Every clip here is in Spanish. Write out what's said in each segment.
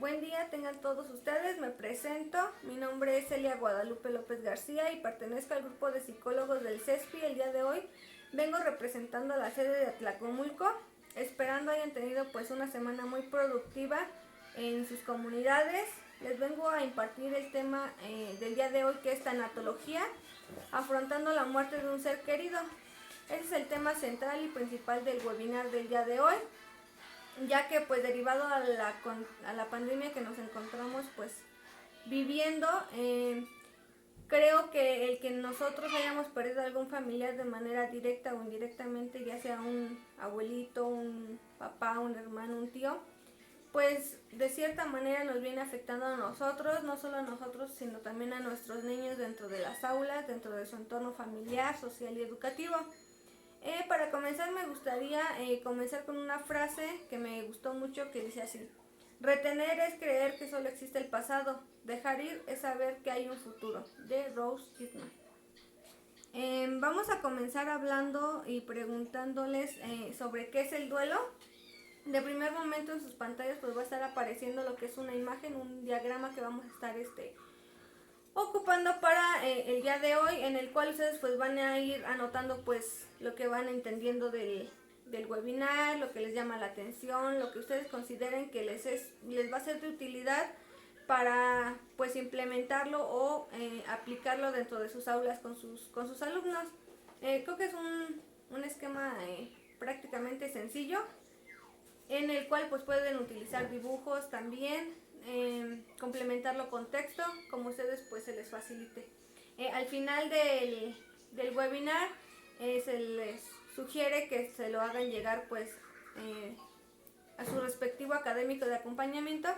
Buen día tengan todos ustedes, me presento, mi nombre es Celia Guadalupe López García y pertenezco al grupo de psicólogos del CESPI. El día de hoy vengo representando a la sede de Atlacomulco, esperando hayan tenido pues una semana muy productiva en sus comunidades. Les vengo a impartir el tema del día de hoy, que es tanatología, afrontando la muerte de un ser querido. Ese es el tema central y principal del webinar del día de hoy, ya que pues derivado a la pandemia que nos encontramos pues viviendo, creo que el que nosotros hayamos perdido algún familiar de manera directa o indirectamente, ya sea un abuelito, un papá, un hermano, un tío, pues de cierta manera nos viene afectando a nosotros, no solo a nosotros, sino también a nuestros niños dentro de las aulas, dentro de su entorno familiar, social y educativo. Para comenzar me gustaría comenzar con una frase que me gustó mucho, que dice así: retener es creer que solo existe el pasado, dejar ir es saber que hay un futuro, de Rose Hitman. Vamos a comenzar hablando y preguntándoles sobre qué es el duelo. De primer momento en sus pantallas pues va a estar apareciendo lo que es una imagen, un diagrama que vamos a estar ocupando para el día de hoy, en el cual ustedes pues van a ir anotando pues lo que van entendiendo del webinar, lo que les llama la atención, lo que ustedes consideren que les va a ser de utilidad para pues implementarlo o aplicarlo dentro de sus aulas con sus alumnos. Creo que es un esquema prácticamente sencillo, en el cual pues pueden utilizar dibujos también, complementarlo con texto, como ustedes pues se les facilite. Al final del webinar se les sugiere que se lo hagan llegar pues a su respectivo académico de acompañamiento,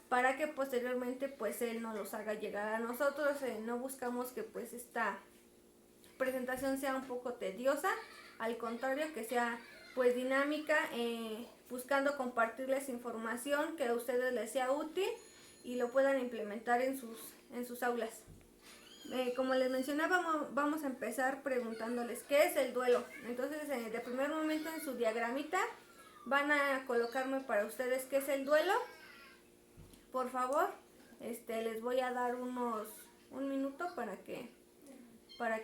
para que posteriormente pues él nos los haga llegar a nosotros. No buscamos que pues esta presentación sea un poco tediosa, al contrario, que sea pues dinámica, buscando compartirles información que a ustedes les sea útil y lo puedan implementar en sus aulas. Como les mencionaba, vamos a empezar preguntándoles qué es el duelo. Entonces, de primer momento en su diagramita van a colocarme para ustedes qué es el duelo. Por favor, les voy a dar un minuto para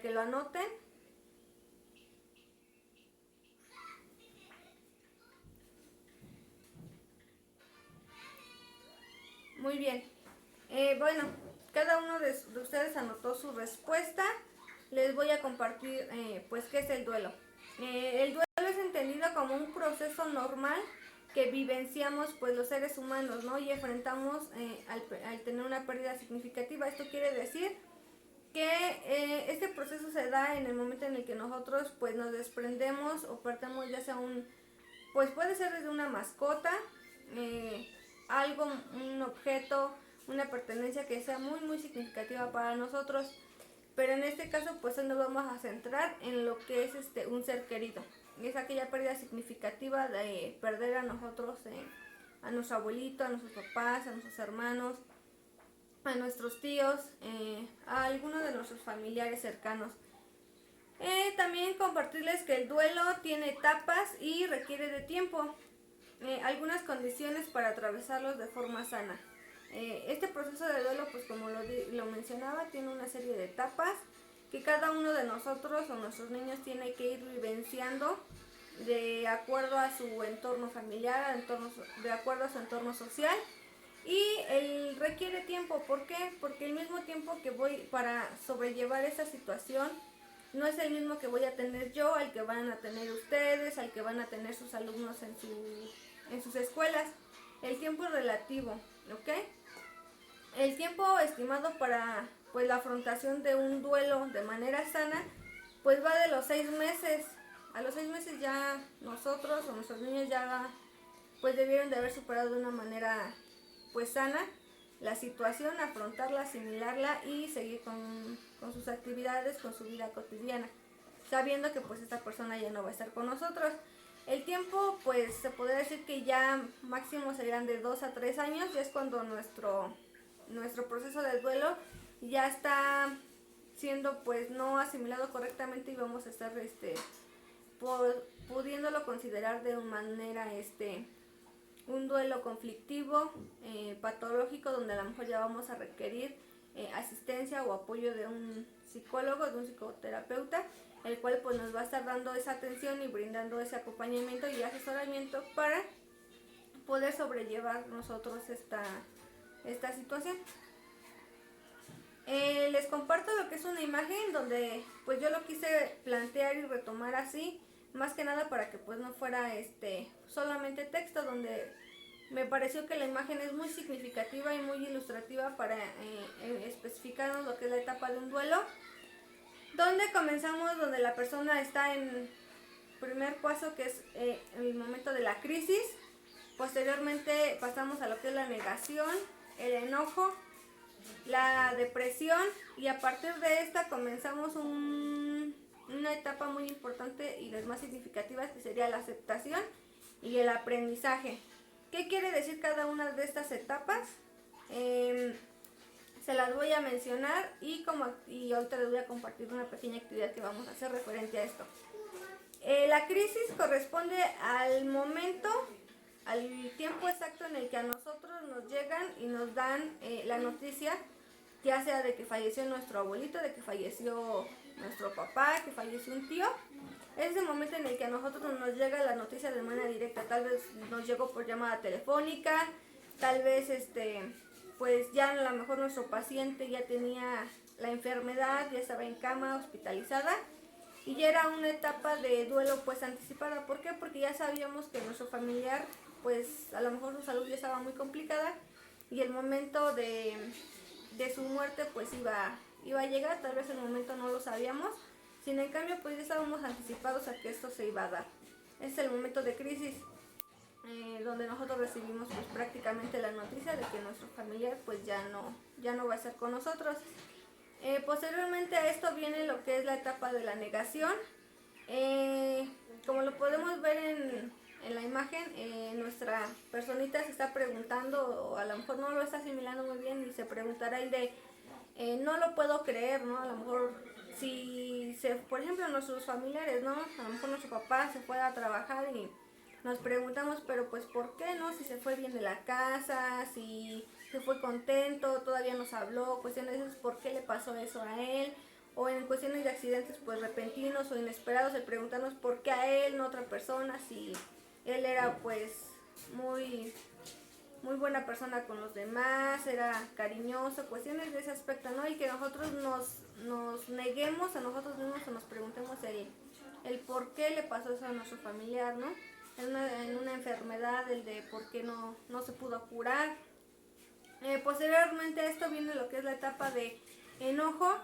que lo anoten. Muy bien. Bueno, cada uno de ustedes anotó su respuesta. Les voy a compartir pues qué es el duelo. El duelo es entendido como un proceso normal que vivenciamos pues los seres humanos, ¿no? Y enfrentamos al tener una pérdida significativa. Esto quiere decir que este proceso se da en el momento en el que nosotros pues nos desprendemos o perdemos ya sea pues puede ser desde una mascota, algo, un objeto, una pertenencia que sea muy muy significativa para nosotros, pero en este caso pues nos vamos a centrar en lo que es un ser querido. Es aquella pérdida significativa de perder a nosotros, a nuestro abuelito, a nuestros papás, a nuestros hermanos, a nuestros tíos, a algunos de nuestros familiares cercanos. También compartirles que el duelo tiene etapas y requiere de tiempo, algunas condiciones para atravesarlos de forma sana. Este proceso de duelo, pues como lo mencionaba, tiene una serie de etapas que cada uno de nosotros o nuestros niños tiene que ir vivenciando de acuerdo a su entorno familiar, de acuerdo a su entorno social. Y él requiere tiempo. ¿Por qué? Porque el mismo tiempo que voy para sobrellevar esa situación no es el mismo que voy a tener yo, al que van a tener ustedes, al que van a tener sus alumnos en sus escuelas. El tiempo es relativo, ¿ok? El tiempo estimado para pues la afrontación de un duelo de manera sana pues va de los 6 meses. A los 6 meses ya nosotros o nuestros niños ya pues debieron de haber superado de una manera pues sana la situación, afrontarla, asimilarla y seguir con sus actividades, con su vida cotidiana, sabiendo que pues esta persona ya no va a estar con nosotros. El tiempo pues se podría decir que ya máximo serían de 2 a 3 años, ya es cuando nuestro proceso de duelo ya está siendo pues no asimilado correctamente y vamos a estar pudiéndolo considerar de manera un duelo conflictivo, patológico, donde a lo mejor ya vamos a requerir asistencia o apoyo de un psicólogo, de un psicoterapeuta, el cual pues nos va a estar dando esa atención y brindando ese acompañamiento y asesoramiento para poder sobrellevar nosotros esta situación. Les comparto lo que es una imagen donde pues yo lo quise plantear y retomar así, más que nada para que pues no fuera solamente texto, donde me pareció que la imagen es muy significativa y muy ilustrativa para especificarnos lo que es la etapa de un duelo, donde comenzamos, donde la persona está en primer paso, que es el momento de la crisis. Posteriormente pasamos a lo que es la negación, el enojo, la depresión, y a partir de esta comenzamos una etapa muy importante y las más significativas, que sería la aceptación y el aprendizaje. ¿Qué quiere decir cada una de estas etapas? Se las voy a mencionar y ahorita les voy a compartir una pequeña actividad que vamos a hacer referente a esto. La crisis corresponde al momento, al tiempo exacto en el que a nosotros nos llegan y nos dan la noticia, ya sea de que falleció nuestro abuelito, de que falleció nuestro papá, que falleció un tío. Es ese momento en el que a nosotros nos llega la noticia de manera directa. Tal vez nos llegó por llamada telefónica, tal vez pues ya a lo mejor nuestro paciente ya tenía la enfermedad, ya estaba en cama, hospitalizada, y ya era una etapa de duelo pues anticipada. ¿Por qué? Porque ya sabíamos que nuestro familiar pues a lo mejor su salud ya estaba muy complicada y el momento de su muerte pues iba a llegar. Tal vez en el momento no lo sabíamos, sin en cambio pues ya estábamos anticipados a que esto se iba a dar. Es el momento de crisis, donde nosotros recibimos pues prácticamente la noticia de que nuestro familiar pues ya no va a estar con nosotros. Posteriormente a esto viene lo que es la etapa de la negación. Como lo podemos ver en la imagen, nuestra personita se está preguntando, o a lo mejor no lo está asimilando muy bien, y se preguntará el de no lo puedo creer, ¿no? A lo mejor si por ejemplo nuestros familiares, ¿no? A lo mejor nuestro papá se fue a trabajar y nos preguntamos, pero pues ¿por qué, no? Si se fue bien de la casa, si se fue contento, todavía nos habló, cuestiones de esas, ¿por qué le pasó eso a él? O en cuestiones de accidentes pues repentinos o inesperados, el preguntarnos por qué a él, no a otra persona, si él era pues muy buena persona con los demás, era cariñoso, cuestiones de ese aspecto, ¿no? Y que nosotros nos neguemos a nosotros mismos o nos preguntemos el por qué le pasó eso a nuestro familiar, ¿no? En una enfermedad, el de por qué no se pudo curar. Posteriormente a esto viene lo que es la etapa de enojo,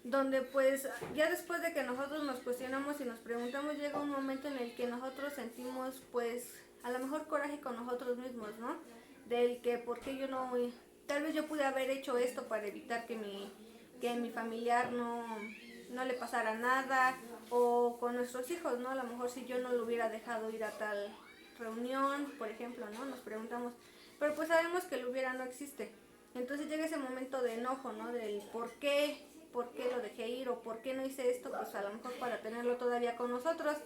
donde pues ya después de que nosotros nos cuestionamos y nos preguntamos, llega un momento en el que nosotros sentimos pues a lo mejor coraje con nosotros mismos, ¿no? Del que por qué yo no, tal vez yo pude haber hecho esto para evitar que mi familiar no le pasara nada, o con nuestros hijos, ¿no? A lo mejor si yo no lo hubiera dejado ir a tal reunión, por ejemplo, ¿no? Nos preguntamos, pero pues sabemos que el hubiera no existe. Entonces llega ese momento de enojo, ¿no? Del por qué lo dejé ir, o por qué no hice esto, pues a lo mejor para tenerlo todavía con nosotros.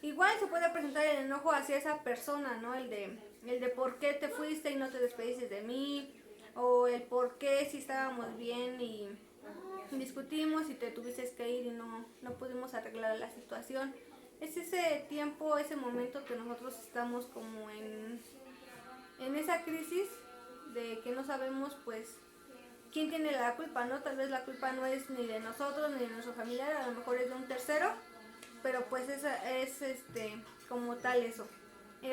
Igual se puede presentar el enojo hacia esa persona, ¿no? El de por qué te fuiste y no te despediste de mí, o el por qué si estábamos bien y discutimos y te tuviste que ir y no pudimos arreglar la situación. Es ese tiempo, ese momento que nosotros estamos como en esa crisis de que no sabemos pues quién tiene la culpa, ¿no? Tal vez la culpa no es ni de nosotros ni de nuestro familiar, a lo mejor es de un tercero, pero pues es como tal eso.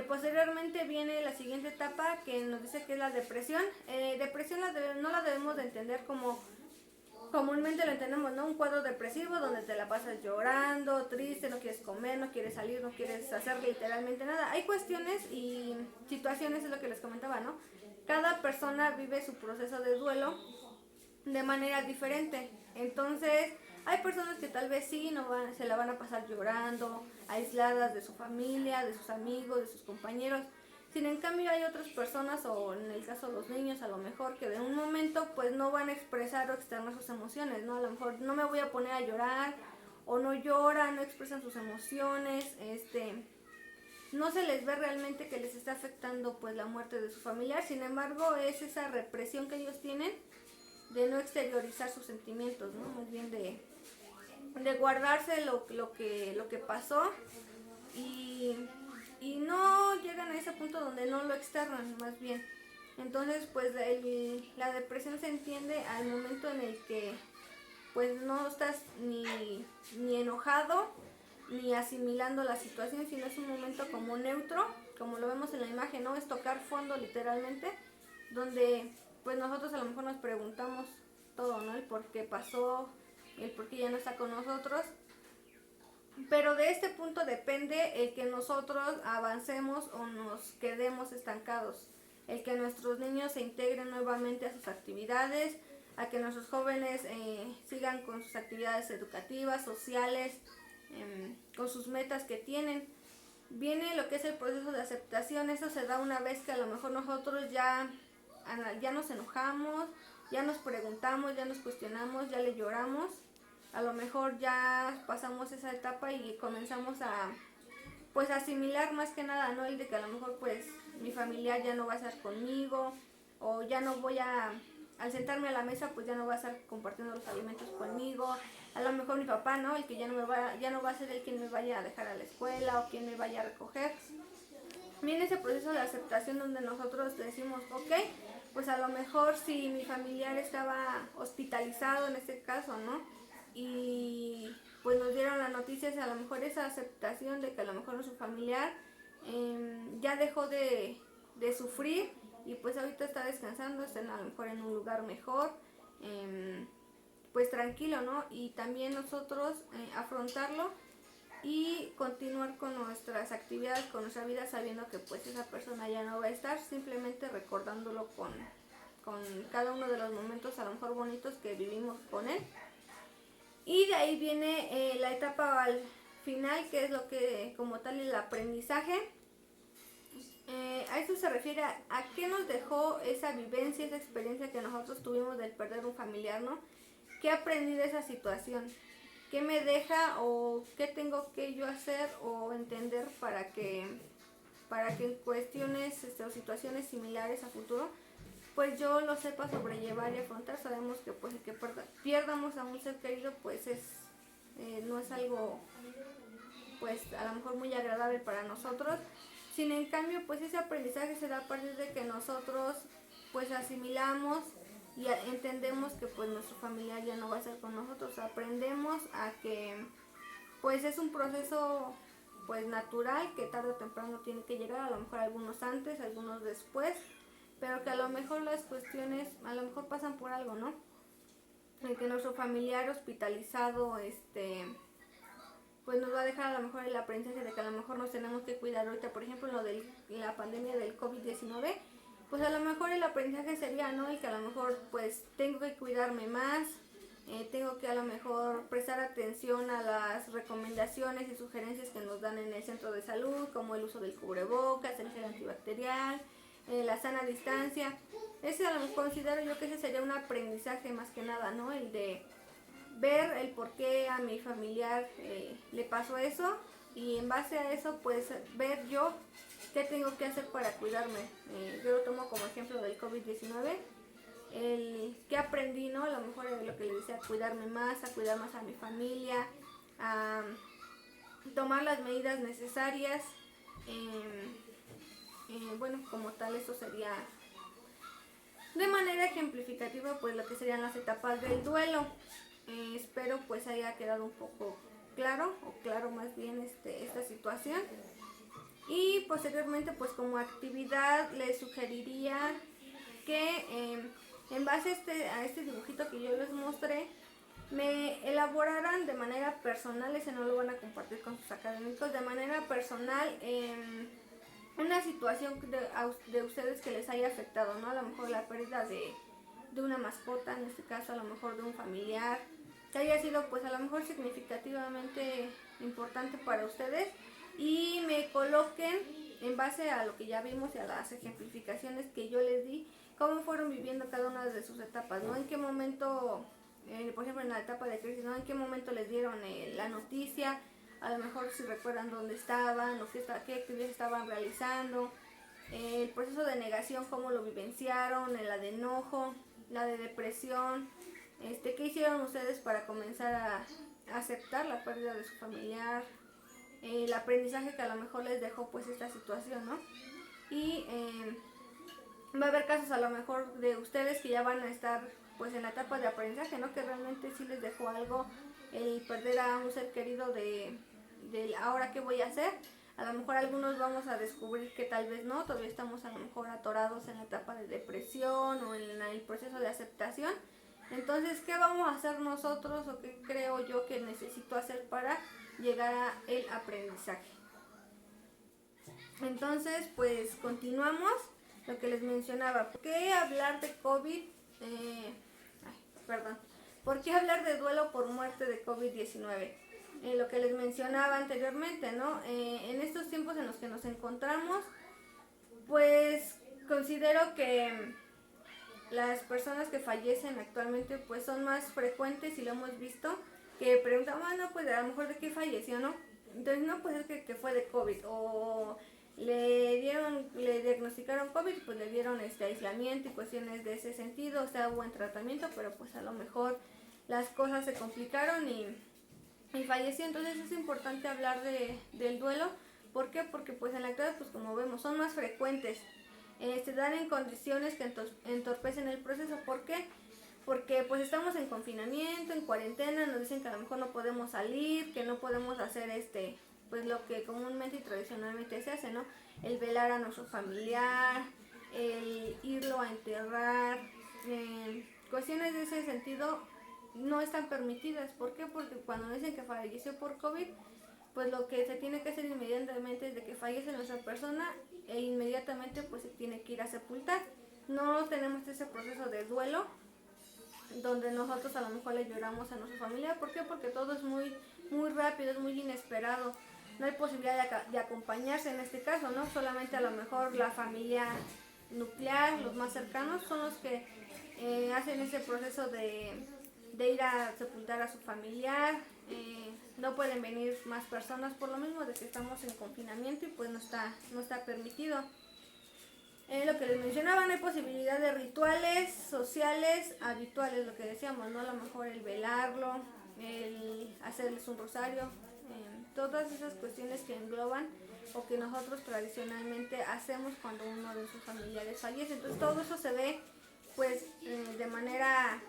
Posteriormente viene la siguiente etapa, que nos dice que es la depresión. Depresión no la debemos de entender como comúnmente lo entendemos, ¿no? Un cuadro depresivo donde te la pasas llorando, triste, no quieres comer, no quieres salir, no quieres hacer literalmente nada. Hay cuestiones y situaciones, es lo que les comentaba, ¿no? Cada persona vive su proceso de duelo de manera diferente. Entonces, hay personas que tal vez sí se la van a pasar llorando, aisladas de su familia, de sus amigos, de sus compañeros. Sin en cambio hay otras personas, o en el caso de los niños a lo mejor, que de un momento pues no van a expresar o externar sus emociones, ¿no? A lo mejor no me voy a poner a llorar, o no lloran, no expresan sus emociones, no se les ve realmente que les está afectando pues la muerte de su familiar. Sin embargo, es esa represión que ellos tienen de no exteriorizar sus sentimientos, ¿no? Más bien de guardarse lo que pasó y, y no llegan a ese punto donde no lo externan, más bien. Entonces, pues la depresión se entiende al momento en el que pues no estás ni enojado ni asimilando la situación, sino es un momento como neutro, como lo vemos en la imagen, ¿no? Es tocar fondo literalmente, donde pues nosotros a lo mejor nos preguntamos todo, ¿no? El por qué pasó, el por qué ya no está con nosotros. Pero de este punto depende el que nosotros avancemos o nos quedemos estancados. El que nuestros niños se integren nuevamente a sus actividades, a que nuestros jóvenes sigan con sus actividades educativas, sociales, con sus metas que tienen. Viene lo que es el proceso de aceptación. Eso se da una vez que a lo mejor nosotros ya nos enojamos, ya nos preguntamos, ya nos cuestionamos, ya le lloramos. A lo mejor ya pasamos esa etapa y comenzamos a pues asimilar más que nada, ¿no? El de que a lo mejor pues mi familiar ya no va a estar conmigo, o ya no voy al sentarme a la mesa pues ya no va a estar compartiendo los alimentos conmigo. A lo mejor mi papá, ¿no? El que ya no va a ser el quien me vaya a dejar a la escuela o quien me vaya a recoger. Viene ese proceso de aceptación donde nosotros decimos, ok, pues a lo mejor si mi familiar estaba hospitalizado en este caso, ¿no? Y pues nos dieron las noticias, a lo mejor esa aceptación de que a lo mejor su familiar ya dejó de sufrir y pues ahorita está descansando, está a lo mejor en un lugar mejor, pues tranquilo, ¿no? Y también nosotros afrontarlo y continuar con nuestras actividades, con nuestra vida, sabiendo que pues esa persona ya no va a estar, simplemente recordándolo con cada uno de los momentos a lo mejor bonitos que vivimos con él. Y de ahí viene la etapa al final, que es lo que como tal el aprendizaje. A eso se refiere a qué nos dejó esa vivencia, esa experiencia que nosotros tuvimos del perder un familiar, ¿no? ¿Qué aprendí de esa situación? ¿Qué me deja o qué tengo que yo hacer o entender para que en cuestiones o situaciones similares a futuro pues yo lo sepa sobrellevar y afrontar? Sabemos que pues el que pierdamos a un ser querido pues no es algo pues a lo mejor muy agradable para nosotros. Sin en cambio pues ese aprendizaje se da a partir de que nosotros pues asimilamos y entendemos que pues nuestro familiar ya no va a estar con nosotros. Aprendemos a que pues es un proceso pues natural que tarde o temprano tiene que llegar, a lo mejor algunos antes, algunos después, pero que a lo mejor las cuestiones a lo mejor pasan por algo, ¿no? El que nuestro familiar hospitalizado pues nos va a dejar a lo mejor el aprendizaje de que a lo mejor nos tenemos que cuidar ahorita, por ejemplo, lo de la pandemia del COVID-19, pues a lo mejor el aprendizaje sería, ¿no? El que a lo mejor pues tengo que cuidarme más, tengo que a lo mejor prestar atención a las recomendaciones y sugerencias que nos dan en el centro de salud, como el uso del cubrebocas, el gel antibacterial, la sana distancia. Ese considero yo que ese sería un aprendizaje más que nada, ¿no? El de ver el por qué a mi familiar le pasó eso y en base a eso pues ver yo qué tengo que hacer para cuidarme. Yo lo tomo como ejemplo del COVID-19, el que aprendí, ¿no? A lo mejor lo que le decía, a cuidarme más, a cuidar más a mi familia, a tomar las medidas necesarias. Bueno, como tal, eso sería de manera ejemplificativa pues lo que serían las etapas del duelo. Espero pues haya quedado un poco claro, o claro más bien esta situación. Y posteriormente pues como actividad les sugeriría que en base a este dibujito que yo les mostré, me elaboraran de manera personal, ese no lo van a compartir con sus académicos, de manera personal una situación de ustedes que les haya afectado, ¿no? A lo mejor la pérdida de una mascota, en este caso a lo mejor de un familiar, que haya sido pues a lo mejor significativamente importante para ustedes, y me coloquen en base a lo que ya vimos y a las ejemplificaciones que yo les di, cómo fueron viviendo cada una de sus etapas, ¿no? En qué momento, por ejemplo en la etapa de crisis, ¿no? En qué momento les dieron la noticia, a lo mejor si recuerdan dónde estaban o qué actividades estaban realizando, el proceso de negación, cómo lo vivenciaron, la de enojo, la de depresión, qué hicieron ustedes para comenzar a aceptar la pérdida de su familiar, el aprendizaje que a lo mejor les dejó pues esta situación, ¿no? Y va a haber casos a lo mejor de ustedes que ya van a estar pues en la etapa de aprendizaje, ¿no? Que realmente sí les dejó algo el perder a un ser querido de ahora qué voy a hacer. A lo mejor algunos vamos a descubrir que tal vez no, todavía estamos a lo mejor atorados en la etapa de depresión o en el proceso de aceptación. Entonces, ¿qué vamos a hacer nosotros o qué creo yo que necesito hacer para llegar a el aprendizaje? Entonces, pues continuamos lo que les mencionaba. ¿Por qué hablar de COVID? ¿Por qué hablar de duelo por muerte de COVID-19? Lo que les mencionaba anteriormente, ¿no? En estos tiempos en los que nos encontramos, pues considero que las personas que fallecen actualmente pues son más frecuentes y lo hemos visto, que preguntan, bueno, pues a lo mejor de qué falleció, ¿no? Entonces no, pues es que fue de COVID, o le diagnosticaron COVID, pues le dieron aislamiento y cuestiones de ese sentido, o sea, hubo buen tratamiento, pero pues a lo mejor las cosas se complicaron y falleció. Entonces es importante hablar del duelo. ¿Por qué? Porque pues en la actualidad, pues como vemos, son más frecuentes. Se dan en condiciones que entorpecen el proceso. ¿Por qué? Porque pues estamos en confinamiento, en cuarentena, nos dicen que a lo mejor no podemos salir, que no podemos hacer pues lo que comúnmente y tradicionalmente se hace, ¿no? El velar a nuestro familiar, el irlo a enterrar, cuestiones de ese sentido no están permitidas. ¿Por qué? Porque cuando dicen que falleció por COVID, pues lo que se tiene que hacer inmediatamente es de que fallece nuestra persona e inmediatamente pues se tiene que ir a sepultar. No tenemos ese proceso de duelo donde nosotros a lo mejor le lloramos a nuestra familia. ¿Por qué? Porque todo es muy rápido, es muy inesperado. No hay posibilidad de acompañarse en este caso, ¿no? Solamente a lo mejor la familia nuclear, los más cercanos, son los que hacen ese proceso de ir a sepultar a su familiar. No pueden venir más personas por lo mismo de que estamos en confinamiento y pues no está permitido. Lo que les mencionaba, no hay posibilidad de rituales sociales habituales, lo que decíamos, ¿no? A lo mejor el velarlo, el hacerles un rosario, todas esas cuestiones que engloban o que nosotros tradicionalmente hacemos cuando uno de sus familiares fallece. Entonces todo eso se ve pues de manera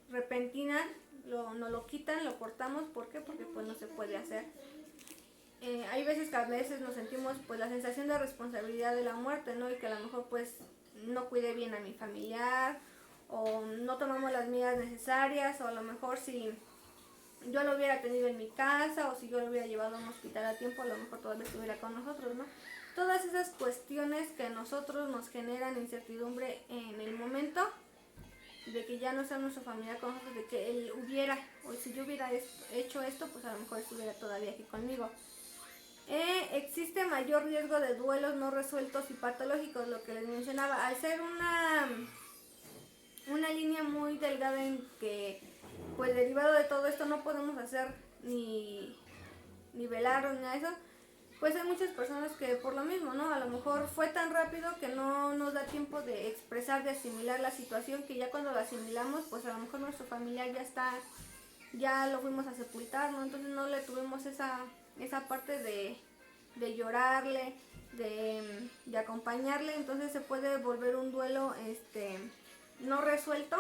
repentina, nos lo quitan, lo cortamos. ¿Por qué? Porque pues no se puede hacer. Hay veces que a veces nos sentimos pues la sensación de responsabilidad de la muerte, ¿no? Y que a lo mejor pues no cuidé bien a mi familiar, o no tomamos las medidas necesarias, o a lo mejor si yo lo hubiera tenido en mi casa, o si yo lo hubiera llevado a un hospital a tiempo, a lo mejor todavía estuviera con nosotros, ¿no? Todas esas cuestiones que a nosotros nos generan incertidumbre en el momento de que ya no sea nuestra familia con nosotros, de que él hubiera, o si yo hubiera hecho esto, pues a lo mejor estuviera todavía aquí conmigo. Existe mayor riesgo de duelos no resueltos y patológicos, lo que les mencionaba, al ser una línea muy delgada en que pues derivado de todo esto no podemos hacer ni velar ni nada de eso. Pues hay muchas personas que por lo mismo, ¿no? A lo mejor fue tan rápido que no nos da tiempo de expresar, de asimilar la situación, que ya cuando la asimilamos, pues a lo mejor nuestro familiar ya lo fuimos a sepultar, ¿no? Entonces no le tuvimos esa parte de llorarle, de acompañarle. Entonces se puede volver un duelo no resuelto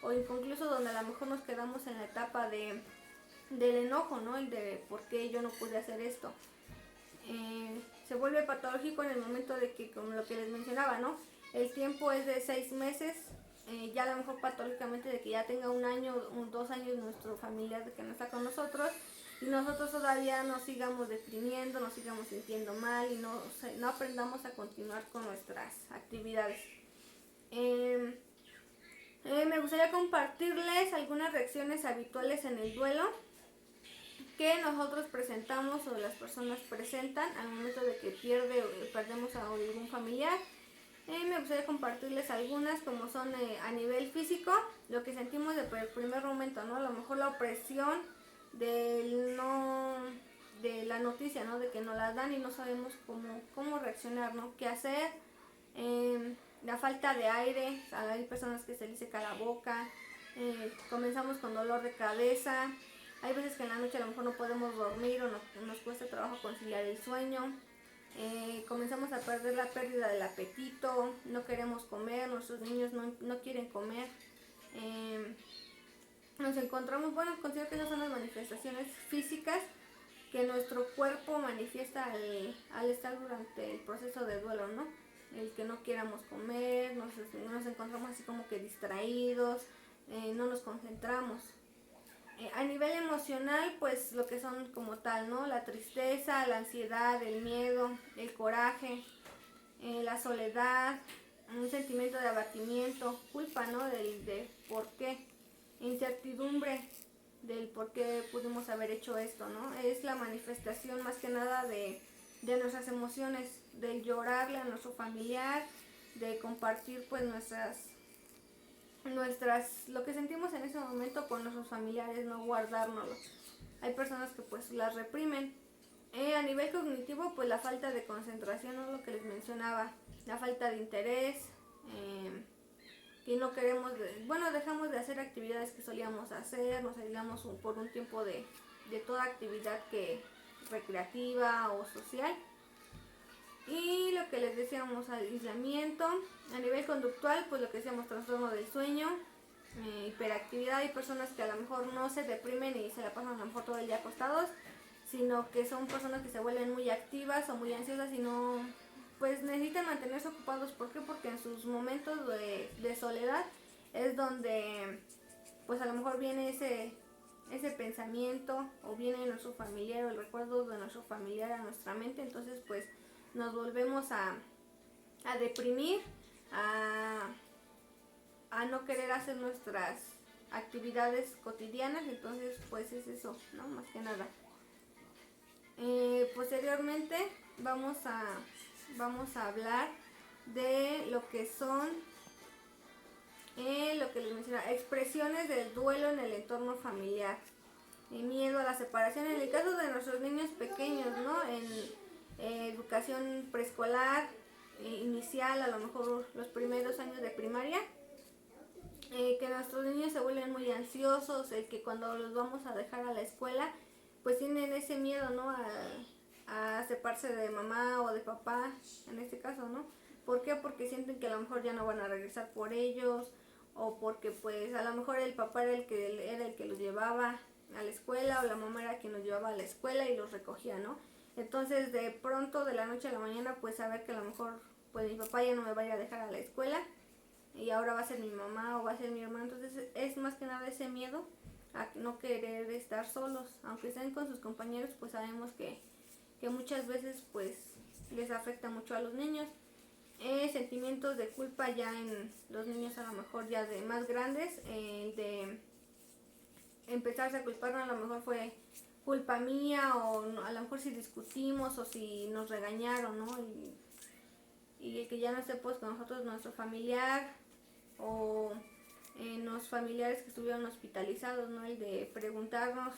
o inconcluso, donde a lo mejor nos quedamos en la etapa del enojo, ¿no? El de por qué yo no pude hacer esto. Se vuelve patológico en el momento de que, como lo que les mencionaba, ¿no? El tiempo es de 6 meses, ya a lo mejor patológicamente de que ya tenga 1 año, 2 años nuestro familiar de que no está con nosotros, y nosotros todavía nos sigamos deprimiendo, nos sigamos sintiendo mal y no aprendamos a continuar con nuestras actividades. Me gustaría compartirles algunas reacciones habituales en el duelo que nosotros presentamos o las personas presentan al momento de que perdemos a algún familiar. Me gustaría compartirles algunas, como son a nivel físico, lo que sentimos de primer momento, ¿no? A lo mejor la opresión del no de la noticia, ¿no? De que nos la dan y no sabemos cómo reaccionar, ¿no? ¿Qué hacer? La falta de aire, hay personas que se les seca la boca, comenzamos con dolor de cabeza, hay veces que en la noche a lo mejor no podemos dormir o nos cuesta trabajo conciliar el sueño, comenzamos a perder la pérdida del apetito, no queremos comer, nuestros niños no quieren comer, nos encontramos, bueno, considero que esas son las manifestaciones físicas que nuestro cuerpo manifiesta al estar durante el proceso de duelo, ¿no? El que no quieramos comer, nos encontramos así como que distraídos, no nos concentramos. A nivel emocional, pues lo que son como tal, ¿no? La tristeza, la ansiedad, el miedo, el coraje, la soledad, un sentimiento de abatimiento, culpa, ¿no? De por qué, incertidumbre del por qué pudimos haber hecho esto, ¿no? Es la manifestación más que nada de nuestras emociones, del llorarle a nuestro familiar, de compartir pues lo que sentimos en ese momento con nuestros familiares, no guardárnoslo. Hay personas que pues las reprimen. A nivel cognitivo, pues la falta de concentración, ¿no? Lo que les mencionaba, la falta de interés, que no queremos, dejamos de hacer actividades que solíamos hacer, nos aislamos por un tiempo de toda actividad recreativa o social. Y lo que les decíamos, aislamiento. A nivel conductual, pues lo que decíamos, trastorno del sueño, hiperactividad. Hay personas que a lo mejor no se deprimen y se la pasan a lo mejor todo el día acostados, sino que son personas que se vuelven muy activas o muy ansiosas y no, pues necesitan mantenerse ocupados. ¿Por qué? Porque en sus momentos de soledad es donde pues a lo mejor viene ese pensamiento o viene nuestro familiar o el recuerdo de nuestro familiar a nuestra mente. Entonces pues nos volvemos a deprimir, a no querer hacer nuestras actividades cotidianas. Entonces pues es eso, ¿no? Más que nada. Posteriormente vamos a hablar de lo que son lo que les mencionaba, expresiones del duelo en el entorno familiar, miedo a la separación en el caso de nuestros niños pequeños, ¿no? En educación preescolar, inicial, a lo mejor los primeros años de primaria, que nuestros niños se vuelven muy ansiosos, que cuando los vamos a dejar a la escuela pues tienen ese miedo, ¿no? A separarse de mamá o de papá, en este caso, ¿no? ¿Por qué? Porque sienten que a lo mejor ya no van a regresar por ellos, o porque pues a lo mejor el papá era el que los llevaba a la escuela, o la mamá era quien los llevaba a la escuela y los recogía, ¿no? Entonces de pronto, de la noche a la mañana, pues saber que a lo mejor pues mi papá ya no me vaya a dejar a la escuela y ahora va a ser mi mamá o va a ser mi hermano. Entonces es más que nada ese miedo a no querer estar solos, aunque estén con sus compañeros, pues sabemos que muchas veces pues les afecta mucho a los niños. Sentimientos de culpa ya en los niños a lo mejor ya de más grandes, de empezarse a culpar, a lo mejor fue culpa mía, o a lo mejor si discutimos o si nos regañaron, ¿no? Y que ya no esté pues con nosotros nuestro familiar, o los familiares que estuvieron hospitalizados, ¿no? El de preguntarnos,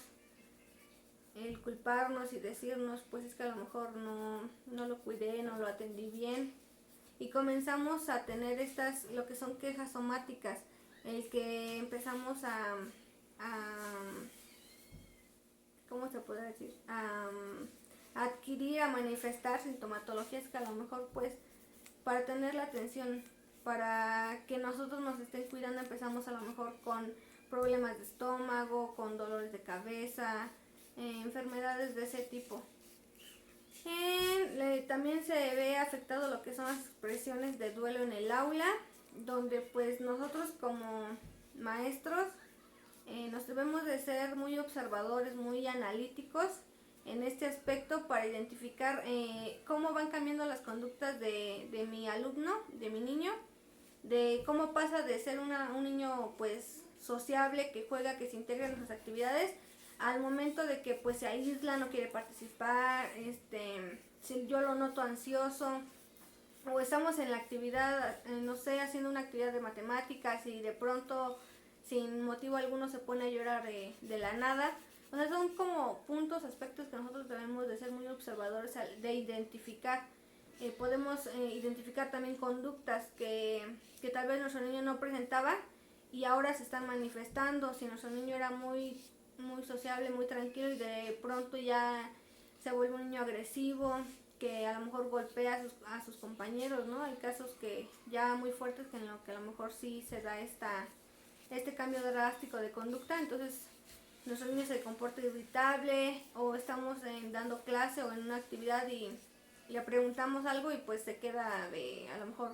el culparnos y decirnos pues es que a lo mejor no lo cuidé, no lo atendí bien. Y comenzamos a tener lo que son quejas somáticas, el que empezamos a ¿cómo se puede decir? A adquirir, a manifestar sintomatologías que a lo mejor pues para tener la atención, para que nosotros nos estén cuidando, empezamos a lo mejor con problemas de estómago, con dolores de cabeza, enfermedades de ese tipo. También se ve afectado lo que son las expresiones de duelo en el aula, donde pues nosotros como maestros nos debemos de ser muy observadores, muy analíticos en este aspecto para identificar cómo van cambiando las conductas de mi alumno, de mi niño, de cómo pasa de ser un niño pues sociable, que juega, que se integra en sus actividades, al momento de que pues se aísla, no quiere participar, si yo lo noto ansioso, o estamos en la actividad, no sé, haciendo una actividad de matemáticas y de pronto sin motivo alguno se pone a llorar de la nada, O sea, son como puntos, aspectos que nosotros debemos de ser muy observadores de identificar. Podemos identificar también conductas que tal vez nuestro niño no presentaba y ahora se están manifestando. Si nuestro niño era muy sociable, muy tranquilo y de pronto ya se vuelve un niño agresivo, que a lo mejor golpea a sus compañeros, ¿no? Hay casos que ya muy fuertes que en lo que a lo mejor sí se da este cambio drástico de conducta. Entonces nuestro niño se comporta irritable o estamos dando clase o en una actividad y le preguntamos algo y pues se queda de a lo mejor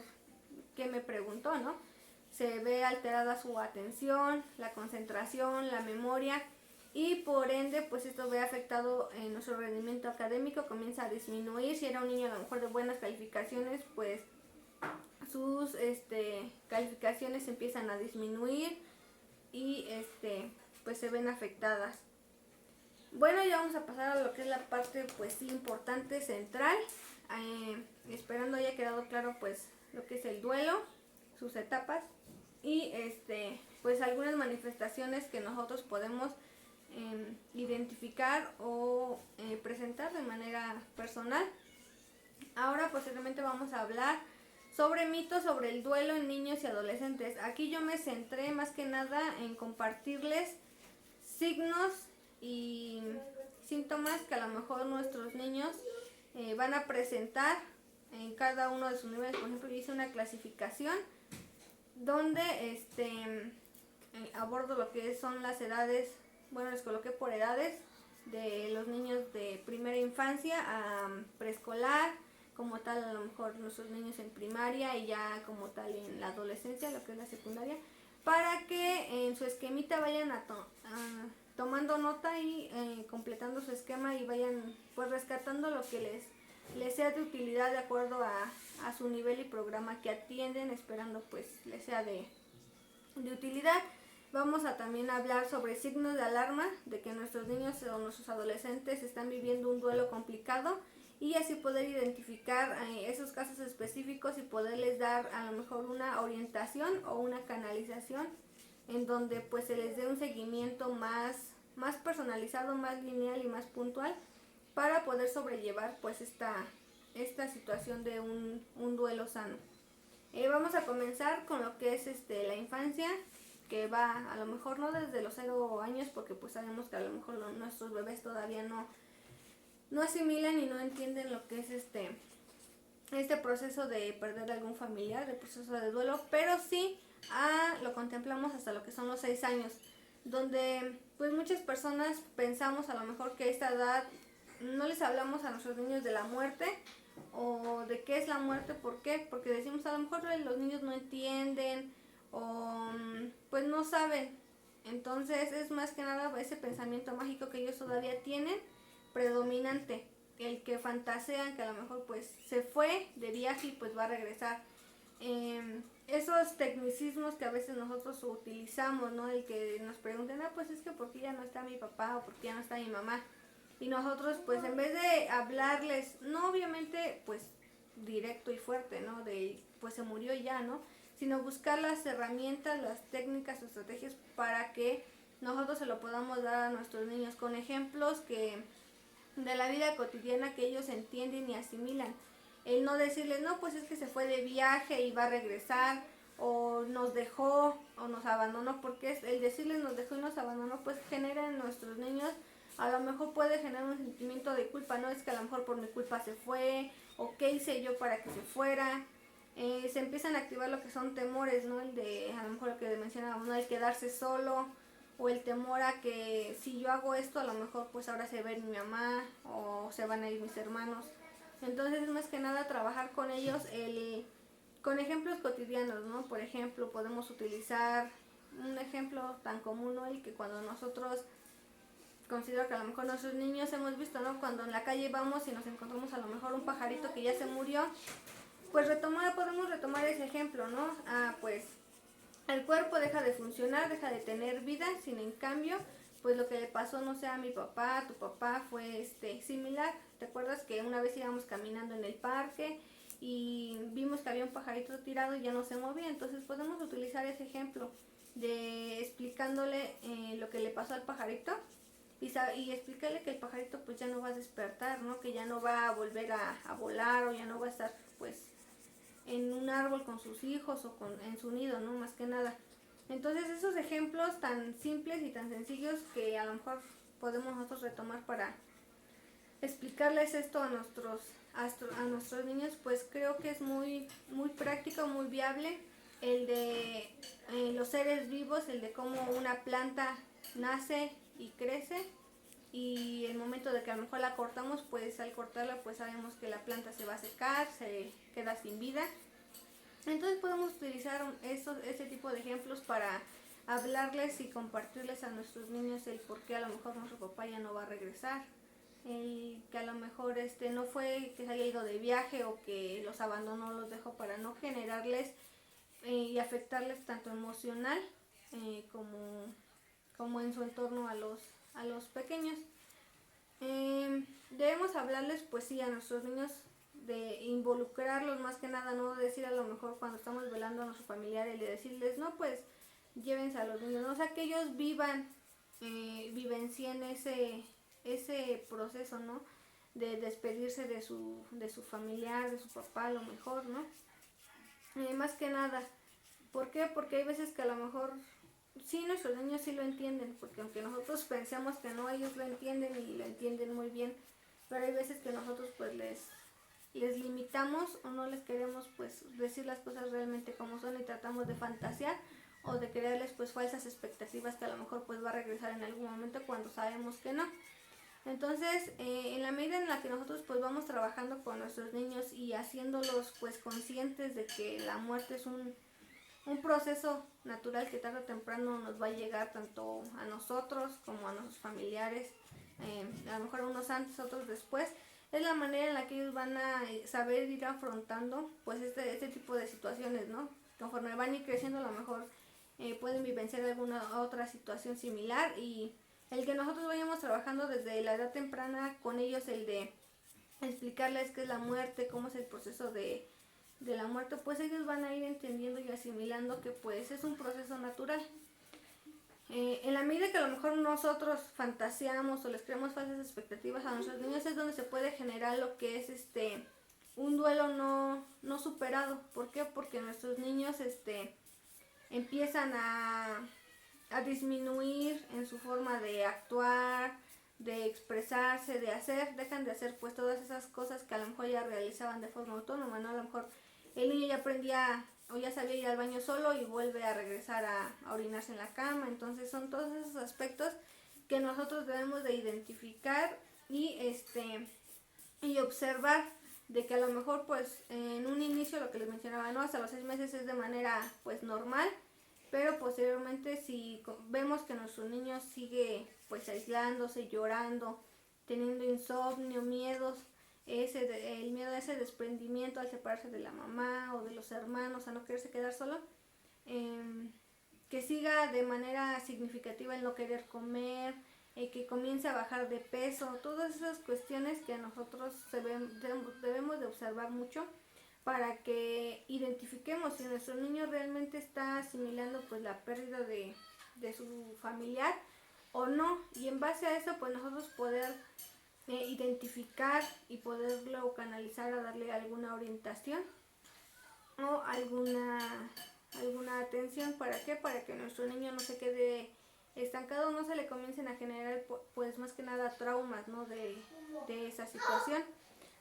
qué me preguntó, ¿no? Se ve alterada su atención, la concentración, la memoria y por ende pues esto ve afectado en nuestro rendimiento académico, comienza a disminuir. Si era un niño a lo mejor de buenas calificaciones, pues sus calificaciones empiezan a disminuir y pues se ven afectadas. Bueno, ya vamos a pasar a lo que es la parte pues sí importante, central, esperando haya quedado claro pues lo que es el duelo, sus etapas y pues algunas manifestaciones que nosotros podemos identificar o presentar de manera personal. Ahora posteriormente vamos a hablar sobre mitos sobre el duelo en niños y adolescentes. Aquí yo me centré más que nada en compartirles signos y síntomas que a lo mejor nuestros niños van a presentar en cada uno de sus niveles. Por ejemplo, yo hice una clasificación donde abordo lo que son las edades, bueno, les coloqué por edades de los niños de primera infancia a preescolar, como tal a lo mejor nuestros niños en primaria y ya como tal en la adolescencia, lo que es la secundaria, para que en su esquemita vayan tomando nota y completando su esquema y vayan pues rescatando lo que les sea de utilidad de acuerdo a su nivel y programa que atienden, esperando pues les sea de utilidad. Vamos a también hablar sobre signos de alarma de que nuestros niños o nuestros adolescentes están viviendo un duelo complicado y así poder identificar esos casos específicos y poderles dar a lo mejor una orientación o una canalización en donde pues se les dé un seguimiento más personalizado, más lineal y más puntual para poder sobrellevar pues esta situación de un duelo sano. Vamos a comenzar con lo que es la infancia, que va a lo mejor no desde los 0 años, porque pues sabemos que a lo mejor nuestros bebés todavía no asimilan y no entienden lo que es este proceso de perder algún familiar, el proceso de duelo, pero sí lo contemplamos hasta lo que son los 6 años, donde pues muchas personas pensamos a lo mejor que a esta edad no les hablamos a nuestros niños de la muerte o de qué es la muerte. ¿Por qué? Porque decimos a lo mejor los niños no entienden o pues no saben. Entonces es más que nada ese pensamiento mágico que ellos todavía tienen predominante, el que fantasean que a lo mejor pues se fue de viaje y pues va a regresar. Esos tecnicismos que a veces nosotros utilizamos, ¿no? El que nos pregunten, pues es que ¿por qué ya no está mi papá o por qué ya no está mi mamá? Y nosotros pues en vez de hablarles, no obviamente pues directo y fuerte, ¿no? De pues se murió ya, ¿no? Sino buscar las herramientas, las técnicas o estrategias para que nosotros se lo podamos dar a nuestros niños con ejemplos de la vida cotidiana que ellos entienden y asimilan. El no decirles, no, pues es que se fue de viaje y va a regresar, o nos dejó, o nos abandonó, porque el decirles nos dejó y nos abandonó, pues genera en nuestros niños, a lo mejor puede generar un sentimiento de culpa, no es que a lo mejor por mi culpa se fue, o qué hice yo para que se fuera. Se empiezan a activar lo que son temores, ¿no? El de, a lo mejor lo que mencionábamos, ¿no? El quedarse solo, o el temor a que si yo hago esto, a lo mejor pues ahora se va a ir mi mamá, o se van a ir mis hermanos. Entonces más que nada trabajar con ellos con ejemplos cotidianos, ¿no? Por ejemplo, podemos utilizar un ejemplo tan común, ¿no? El que cuando nosotros, considero que a lo mejor nuestros niños hemos visto, ¿no? Cuando en la calle vamos y nos encontramos a lo mejor un pajarito que ya se murió, pues podemos retomar ese ejemplo, ¿no? Pues el cuerpo deja de funcionar, deja de tener vida, sin en cambio, pues lo que le pasó, no sé, a mi papá, a tu papá, fue similar. ¿Te acuerdas que una vez íbamos caminando en el parque y vimos que había un pajarito tirado y ya no se movía? Entonces podemos utilizar ese ejemplo de explicándole lo que le pasó al pajarito y explicarle que el pajarito pues ya no va a despertar, ¿no? Que ya no va a volver a volar o ya no va a estar pues en un árbol con sus hijos o en su nido, ¿no? Más que nada. Entonces esos ejemplos tan simples y tan sencillos que a lo mejor podemos nosotros retomar para explicarles esto a nuestros niños, pues creo que es muy práctico, muy viable el de los seres vivos, el de cómo una planta nace y crece y el momento de que a lo mejor la cortamos, pues al cortarla pues sabemos que la planta se va a secar, se queda sin vida. Entonces podemos utilizar ese tipo de ejemplos para hablarles y compartirles a nuestros niños el por qué a lo mejor nuestro papá ya no va a regresar, que a lo mejor no fue que se haya ido de viaje o que los abandonó, los dejó, para no generarles y afectarles tanto emocional como en su entorno a los pequeños. Debemos hablarles pues sí a nuestros niños, de involucrarlos más que nada, no decir a lo mejor cuando estamos velando a nuestro familiar y de decirles no pues llévense a los niños, ¿no? O sea, que ellos vivencien ese proceso, ¿no? De despedirse de su familiar, de su papá a lo mejor, ¿no? Más que nada, ¿por qué? Porque hay veces que a lo mejor sí, nuestros niños sí lo entienden, porque aunque nosotros pensemos que no, ellos lo entienden y lo entienden muy bien, pero hay veces que nosotros pues les limitamos o no les queremos pues decir las cosas realmente como son y tratamos de fantasear o de crearles pues falsas expectativas que a lo mejor pues va a regresar en algún momento cuando sabemos que no. Entonces, en la medida en la que nosotros pues vamos trabajando con nuestros niños y haciéndolos pues conscientes de que la muerte es un proceso natural que tarde o temprano nos va a llegar tanto a nosotros como a nuestros familiares, a lo mejor unos antes, otros después, es la manera en la que ellos van a saber ir afrontando pues este tipo de situaciones, ¿no? Conforme van a ir creciendo a lo mejor pueden vivenciar alguna otra situación similar y el que nosotros vayamos trabajando desde la edad temprana con ellos, el de explicarles qué es la muerte, cómo es el proceso de la muerte, pues ellos van a ir entendiendo y asimilando que pues es un proceso natural. En la medida que a lo mejor nosotros fantaseamos o les creamos falsas expectativas a nuestros niños es donde se puede generar lo que es un duelo no superado. ¿Por qué? Porque nuestros niños empiezan a disminuir en su forma de actuar, de expresarse, de hacer, dejan de hacer pues todas esas cosas que a lo mejor ya realizaban de forma autónoma, ¿no? A lo mejor el niño ya aprendía o ya sabía ir al baño solo y vuelve a regresar a orinarse en la cama. Entonces son todos esos aspectos que nosotros debemos de identificar y observar, de que a lo mejor pues en un inicio, lo que les mencionaba, ¿no? Hasta los 6 meses es de manera pues normal, pero posteriormente si vemos que nuestro niño sigue pues aislándose, llorando, teniendo insomnio, miedos, el miedo a ese desprendimiento al separarse de la mamá o de los hermanos, a no quererse quedar solo, que siga de manera significativa el no querer comer, que comience a bajar de peso, todas esas cuestiones que nosotros debemos de observar mucho para que identifiquemos si nuestro niño realmente está asimilando pues la pérdida de su familiar o no, y en base a eso pues nosotros poder identificar y poderlo canalizar a darle alguna orientación o alguna atención. ¿Para qué? Para que nuestro niño no se quede estancado, no se le comiencen a generar pues más que nada traumas, ¿no? de esa situación.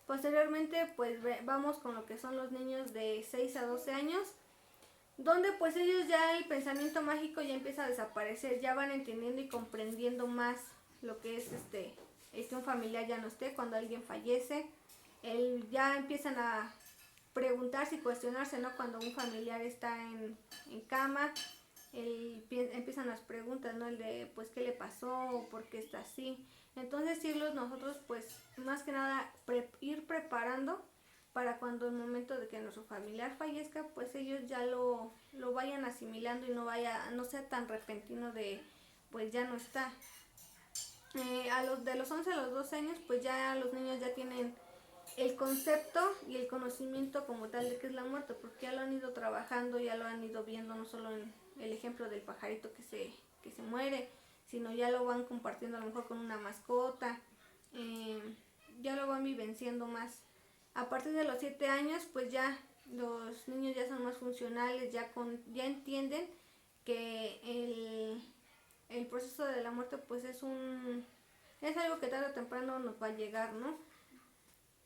Posteriormente pues vamos con lo que son los niños de 6 a 12 años, donde pues ellos ya el pensamiento mágico ya empieza a desaparecer, ya van entendiendo y comprendiendo más lo que es que un familiar ya no esté, cuando alguien fallece, ya empiezan a preguntarse y cuestionarse, ¿no? Cuando un familiar está en cama, empiezan las preguntas, ¿no? El de pues qué le pasó o por qué está así. Entonces irlos nosotros pues más que nada ir preparando para cuando el momento de que nuestro familiar fallezca pues ellos ya lo vayan asimilando y no sea tan repentino de pues ya no está. De los 11 a los 12 años pues ya los niños ya tienen el concepto y el conocimiento como tal de qué es la muerte, porque ya lo han ido trabajando, ya lo han ido viendo, no solo en el ejemplo del pajarito que se muere, sino ya lo van compartiendo a lo mejor con una mascota, ya lo van vivenciando más. A partir de los 7 años, pues ya los niños ya son más funcionales, ya entienden que el proceso de la muerte pues es algo que tarde o temprano nos va a llegar, ¿no?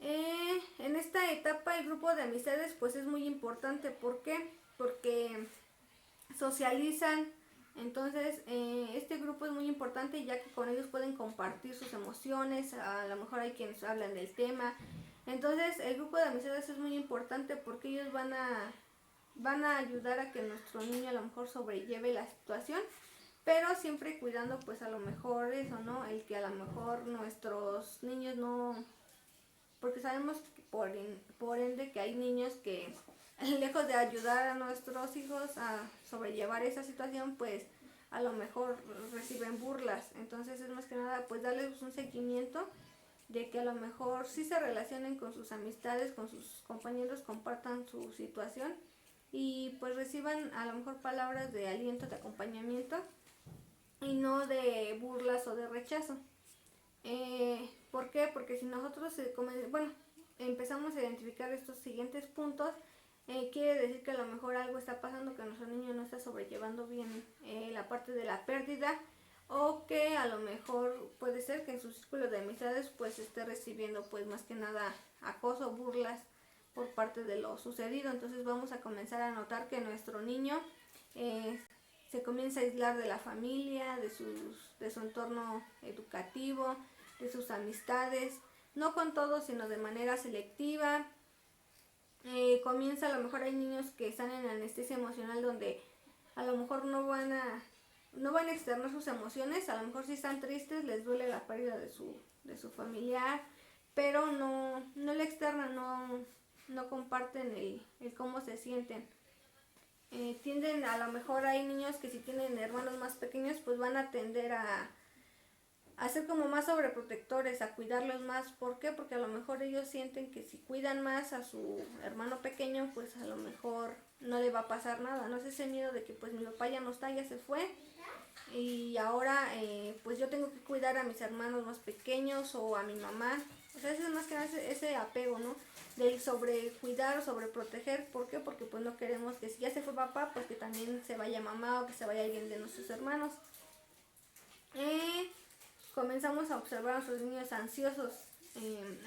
En esta etapa el grupo de amistades pues es muy importante. ¿Por qué? Porque socializan. Entonces este grupo es muy importante, ya que con ellos pueden compartir sus emociones, a lo mejor hay quienes hablan del tema. Entonces el grupo de amistades es muy importante porque ellos van a ayudar a que nuestro niño a lo mejor sobrelleve la situación, pero siempre cuidando pues a lo mejor eso, ¿no? El que a lo mejor nuestros niños no, porque sabemos que por ende que hay niños que lejos de ayudar a nuestros hijos a sobrellevar esa situación, pues a lo mejor reciben burlas. Entonces es más que nada pues darles un seguimiento de que a lo mejor sí se relacionen con sus amistades, con sus compañeros, compartan su situación y pues reciban a lo mejor palabras de aliento, de acompañamiento y no de burlas o de rechazo. ¿Por qué? Porque si nosotros empezamos a identificar estos siguientes puntos, quiere decir que a lo mejor algo está pasando, que nuestro niño no está sobrellevando bien la parte de la pérdida, o que a lo mejor puede ser que en su círculo de amistades pues esté recibiendo pues más que nada acoso, burlas por parte de lo sucedido. Entonces vamos a comenzar a notar que nuestro niño se comienza a aislar de la familia, de su entorno educativo, de sus amistades, no con todos, sino de manera selectiva. Comienza, a lo mejor hay niños que están en anestesia emocional donde a lo mejor no van a externar sus emociones, a lo mejor si están tristes, les duele la pérdida de su familiar, pero no le externan, no comparten el cómo se sienten. Tienden, a lo mejor hay niños que si tienen hermanos más pequeños, pues van a tender a ser como más sobreprotectores, a cuidarlos más. ¿Por qué? Porque a lo mejor ellos sienten que si cuidan más a su hermano pequeño, pues a lo mejor no le va a pasar nada. No es ese miedo de que pues mi papá ya no está, ya se fue, y ahora pues yo tengo que cuidar a mis hermanos más pequeños o a mi mamá. O sea, ese es más que nada ese apego, ¿no? Del sobrecuidar o sobreproteger. ¿Por qué? Porque pues no queremos que si ya se fue papá, pues que también se vaya mamá o que se vaya alguien de nuestros hermanos. Comenzamos a observar a nuestros niños ansiosos.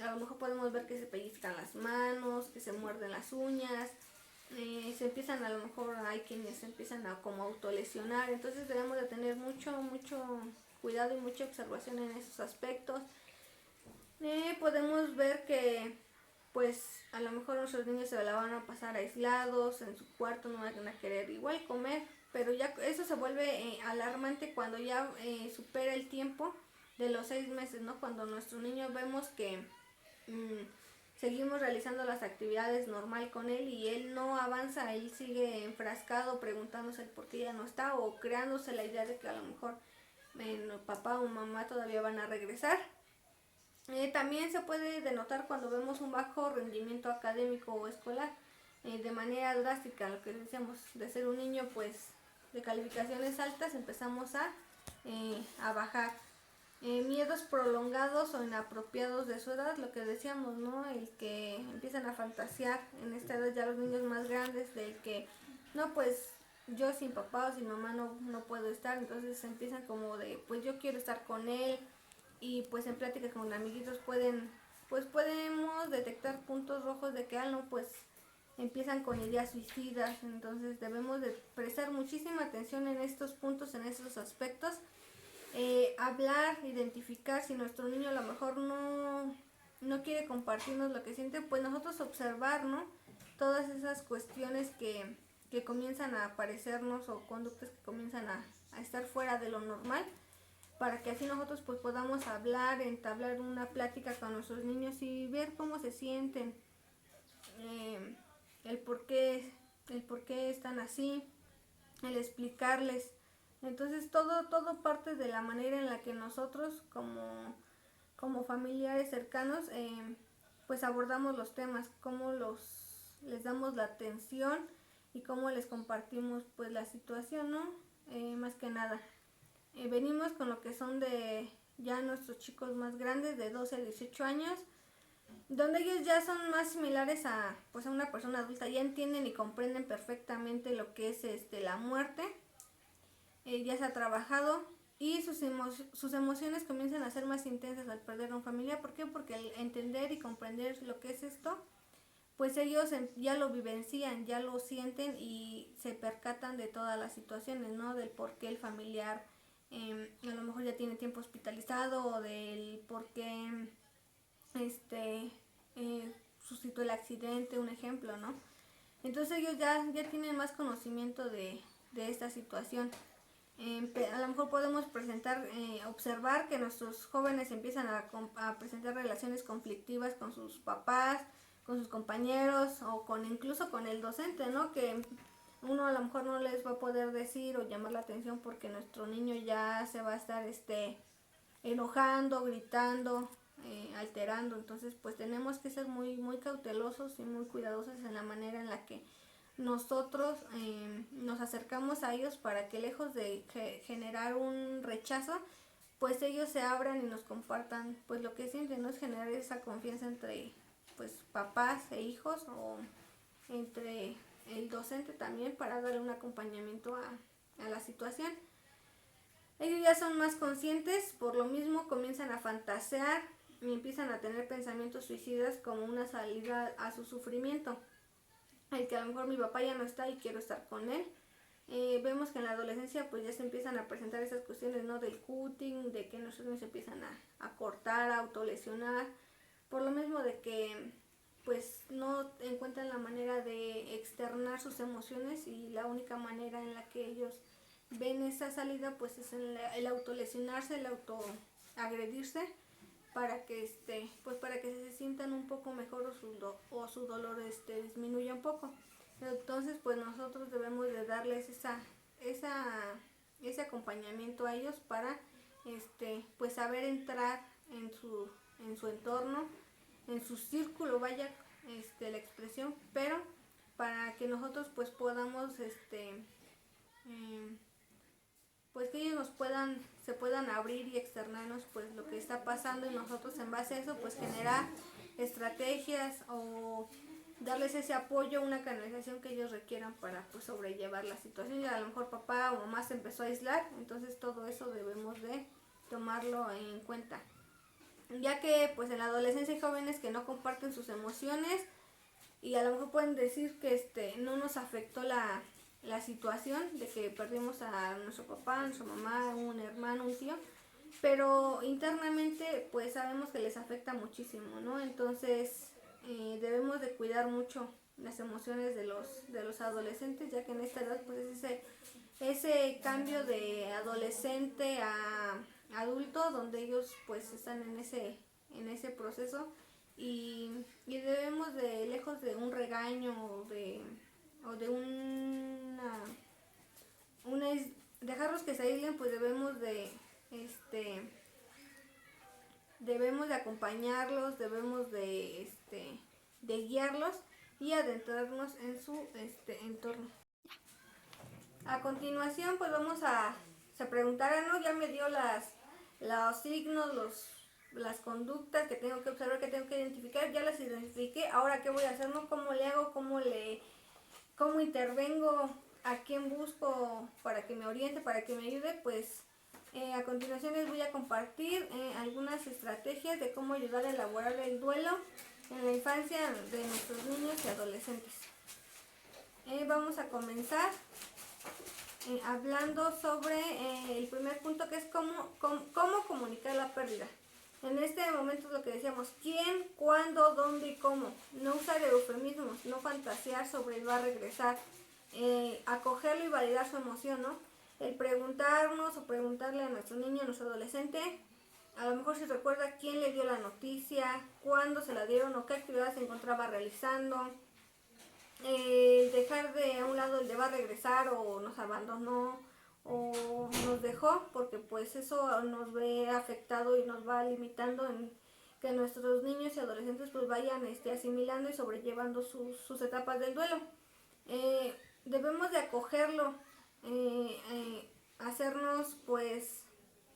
A lo mejor podemos ver que se pellizcan las manos, que se muerden las uñas, se empiezan, a lo mejor hay quienes se empiezan a como autolesionar. Entonces debemos de tener mucho cuidado y mucha observación en esos aspectos. Podemos ver que pues a lo mejor nuestros niños se la van a pasar aislados en su cuarto, no van a querer igual comer, pero ya eso se vuelve alarmante cuando ya supera el tiempo de los 6 meses, ¿no? Cuando nuestro niño vemos que seguimos realizando las actividades normal con él y él no avanza, él sigue enfrascado preguntándose el por qué ya no está, o creándose la idea de que a lo mejor papá o mamá todavía van a regresar. También se puede denotar cuando vemos un bajo rendimiento académico o escolar, de manera drástica. Lo que decíamos, de ser un niño pues de calificaciones altas, empezamos a bajar. Miedos prolongados o inapropiados de su edad, lo que decíamos, ¿no? El que empiezan a fantasear en esta edad ya los niños más grandes, del que no, pues yo sin papá o sin mamá no puedo estar. Entonces empiezan como de pues yo quiero estar con él, y pues en plática con amiguitos podemos detectar puntos rojos de que no, pues empiezan con ideas suicidas. Entonces debemos de prestar muchísima atención en estos puntos, en estos aspectos. Hablar, identificar si nuestro niño a lo mejor no quiere compartirnos lo que siente, pues nosotros observar, ¿no? Todas esas cuestiones que comienzan a aparecernos, o conductas que comienzan a estar fuera de lo normal, para que así nosotros pues podamos hablar, entablar una plática con nuestros niños y ver cómo se sienten, el por qué están así, el explicarles. Entonces todo parte de la manera en la que nosotros como familiares cercanos pues abordamos los temas, cómo les damos la atención y cómo les compartimos pues la situación, ¿no? Más que nada. venimos con lo que son de ya nuestros chicos más grandes, de 12 a 18 años, donde ellos ya son más similares a, pues, a una persona adulta, ya entienden y comprenden perfectamente lo que es la muerte, ya se ha trabajado y sus emociones comienzan a ser más intensas al perder a un familiar. ¿Por qué? Porque al entender y comprender lo que es esto, pues ellos ya lo vivencian, ya lo sienten y se percatan de todas las situaciones, ¿no? Del por qué el familiar a lo mejor ya tiene tiempo hospitalizado, o del por qué suscitó el accidente, un ejemplo, ¿no? Entonces ellos ya tienen más conocimiento de esta situación. A lo mejor podemos observar que nuestros jóvenes empiezan a presentar relaciones conflictivas con sus papás, con sus compañeros o incluso con el docente, ¿no? Que uno a lo mejor no les va a poder decir o llamar la atención porque nuestro niño ya se va a estar enojando, gritando, alterando. Entonces pues tenemos que ser muy, muy cautelosos y muy cuidadosos en la manera en la que nosotros nos acercamos a ellos, para que lejos de generar un rechazo, pues ellos se abran y nos compartan pues lo que sienten, ¿no? Es generar esa confianza entre pues papás e hijos, o entre el docente también, para darle un acompañamiento a la situación. Ellos ya son más conscientes, por lo mismo comienzan a fantasear y empiezan a tener pensamientos suicidas como una salida a su sufrimiento. El que a lo mejor mi papá ya no está y quiero estar con él. Vemos que en la adolescencia pues ya se empiezan a presentar esas cuestiones, ¿no? Del cutting, de que nuestros niños se empiezan a cortar, a autolesionar, por lo mismo de que pues no encuentran la manera de externar sus emociones, y la única manera en la que ellos ven esa salida pues es el autolesionarse, el autoagredirse, para que para que se sientan un poco mejor, o su dolor disminuya un poco. Entonces pues nosotros debemos de darles ese acompañamiento a ellos, para pues saber entrar en su entorno, en su círculo, vaya la expresión, pero para que nosotros pues podamos pues que ellos se puedan abrir y externarnos pues lo que está pasando, y nosotros en base a eso pues generar estrategias o darles ese apoyo, una canalización que ellos requieran para pues sobrellevar la situación. Y a lo mejor papá o mamá se empezó a aislar, entonces todo eso debemos de tomarlo en cuenta, ya que pues en la adolescencia hay jóvenes que no comparten sus emociones, y a lo mejor pueden decir que no nos afectó la situación de que perdimos a nuestro papá, a nuestra mamá, un hermano, un tío, pero internamente pues sabemos que les afecta muchísimo, ¿no? Entonces debemos de cuidar mucho las emociones de los adolescentes, ya que en esta edad pues es ese cambio de adolescente a adulto, donde ellos pues están en ese proceso, y debemos de, lejos de un regaño o de dejarlos que se aíslen, pues debemos de acompañarlos, debemos de guiarlos y adentrarnos en su entorno. A continuación pues vamos se preguntarán, ¿no? Ya me dio los signos, las conductas que tengo que observar, que tengo que identificar, ya las identifiqué, ahora qué voy a hacer, ¿no? ¿Cómo le hago? ¿Cómo intervengo? ¿A quién busco para que me oriente, para que me ayude? Pues a continuación les voy a compartir algunas estrategias de cómo ayudar a elaborar el duelo en la infancia de nuestros niños y adolescentes. Vamos a comenzar hablando sobre el primer punto, que es cómo comunicar la pérdida. En este momento es lo que decíamos: quién, cuándo, dónde y cómo. No usar eufemismos, no fantasear sobre el va a regresar, acogerlo y validar su emoción, ¿no? El preguntarnos o preguntarle a nuestro niño, a nuestro adolescente, a lo mejor si recuerda quién le dio la noticia, cuándo se la dieron o qué actividad se encontraba realizando. Dejar de a un lado el de va a regresar, o nos abandonó, o nos dejó, porque pues eso nos ve afectado y nos va limitando en que nuestros niños y adolescentes pues vayan asimilando y sobrellevando sus etapas del duelo. Debemos de acogerlo, hacernos pues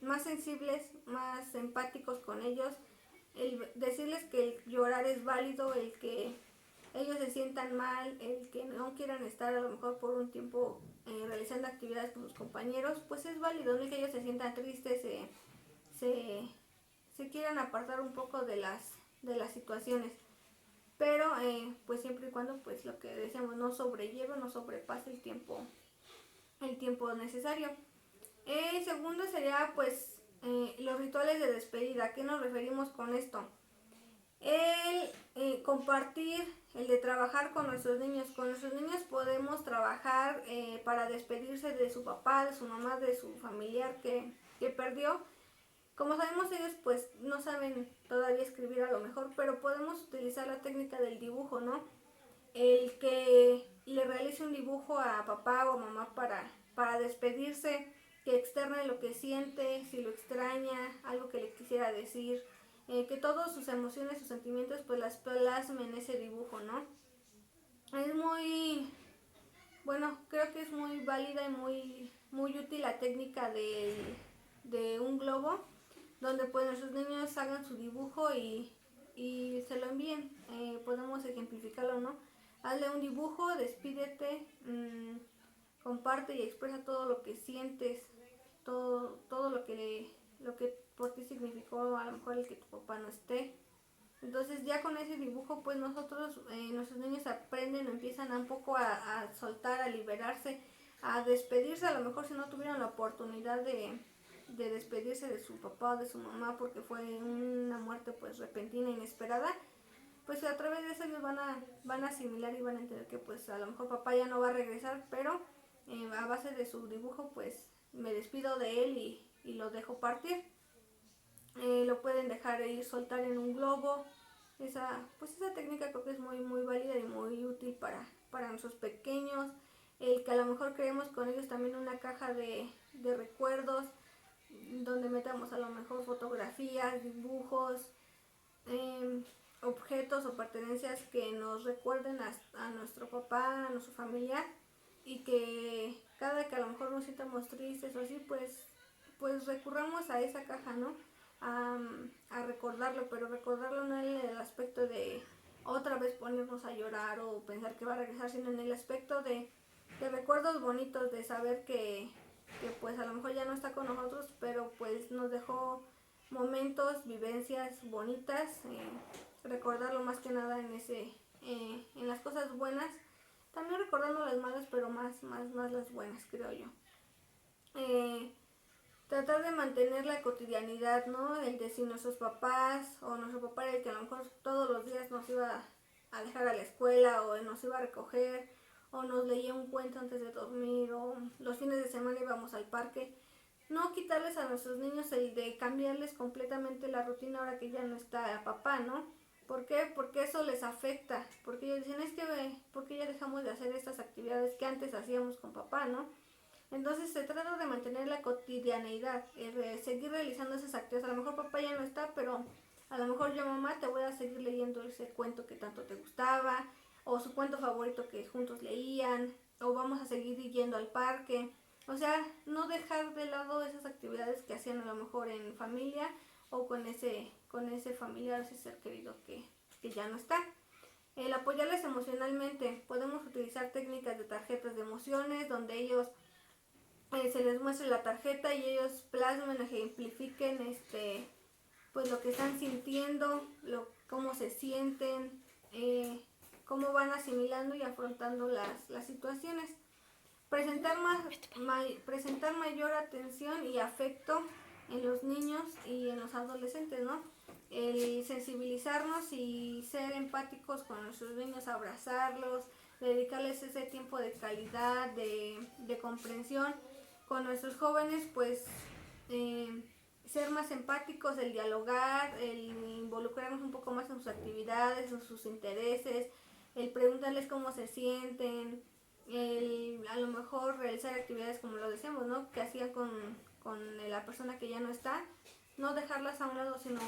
más sensibles, más empáticos con ellos, el decirles que el llorar es válido, el que ellos se sientan mal, el que no quieran estar a lo mejor por un tiempo realizando actividades con sus compañeros, pues es válido, no es que ellos se sientan tristes, se, se quieran apartar un poco de las situaciones, pero pues siempre y cuando pues lo que decíamos no sobrelleve, no sobrepase el tiempo necesario. El segundo sería pues los rituales de despedida. ¿A qué nos referimos con esto? El compartir, el de trabajar con nuestros niños. Con nuestros niños podemos trabajar para despedirse de su papá, de su mamá, de su familiar que perdió. Como sabemos, ellos pues no saben todavía escribir a lo mejor, pero podemos utilizar la técnica del dibujo, ¿no? El que le realice un dibujo a papá o a mamá para despedirse, que externe lo que siente, si lo extraña, algo que le quisiera decir, que todas sus emociones, sus sentimientos pues las plasme en ese dibujo, ¿no? Es muy, bueno, creo que es muy válida y muy útil la técnica de un globo, donde pues nuestros niños hagan su dibujo y se lo envíen. Podemos ejemplificarlo, ¿no? Hazle un dibujo, despídete, comparte y expresa todo lo que sientes, todo lo que por ti significó a lo mejor el que tu papá no esté. Entonces ya con ese dibujo pues nosotros, nuestros niños aprenden o empiezan un poco a soltar, a liberarse, a despedirse, a lo mejor si no tuvieron la oportunidad de despedirse de su papá o de su mamá porque fue una muerte pues repentina, inesperada, pues a través de eso ellos van a asimilar y van a entender que pues a lo mejor papá ya no va a regresar, pero a base de su dibujo pues me despido de él y lo dejo partir. Lo pueden dejar ir, soltar en un globo. Esa técnica creo que es muy válida y muy útil para nuestros pequeños. El que a lo mejor creemos con ellos también una caja de recuerdos, donde metamos a lo mejor fotografías, dibujos, objetos o pertenencias que nos recuerden a nuestro papá, a nuestra familia, y que cada que a lo mejor nos sintamos tristes o así, pues recurramos a esa caja, ¿no? A recordarlo, pero recordarlo no en el aspecto de otra vez ponernos a llorar o pensar que va a regresar, sino en el aspecto de recuerdos bonitos, de saber que pues a lo mejor ya no está con nosotros, pero pues nos dejó momentos, vivencias bonitas, recordarlo más que nada en las cosas buenas, también recordando las malas, pero más las buenas, creo yo. Tratar de mantener la cotidianidad, ¿no? El de si nuestros papás o nuestro papá era el que a lo mejor todos los días nos iba a dejar a la escuela o nos iba a recoger o nos leía un cuento antes de dormir o los fines de semana íbamos al parque. No quitarles a nuestros niños el de cambiarles completamente la rutina ahora que ya no está papá, ¿no? ¿Por qué? Porque eso les afecta, porque ellos dicen, es que, ¿por qué ya dejamos de hacer estas actividades que antes hacíamos con papá, ¿no? Entonces se trata de mantener la cotidianeidad, seguir realizando esas actividades. A lo mejor papá ya no está, pero a lo mejor yo, mamá, te voy a seguir leyendo ese cuento que tanto te gustaba, o su cuento favorito que juntos leían, o vamos a seguir yendo al parque. O sea, no dejar de lado esas actividades que hacían a lo mejor en familia o con ese familiar, ese ser querido que ya no está. El apoyarles emocionalmente. Podemos utilizar técnicas de tarjetas de emociones donde ellos se les muestre la tarjeta y ellos plasmen, ejemplifiquen pues lo que están sintiendo, cómo se sienten, cómo van asimilando y afrontando las situaciones. Presentar mayor atención y afecto en los niños y en los adolescentes, ¿no? El sensibilizarnos y ser empáticos con nuestros niños, abrazarlos, dedicarles ese tiempo de calidad, de comprensión. Con nuestros jóvenes, pues, ser más empáticos, el dialogar, el involucrarnos un poco más en sus actividades, en sus intereses, el preguntarles cómo se sienten, a lo mejor realizar actividades como lo decíamos, ¿no? Que hacían con la persona que ya no está, no dejarlas a un lado, sino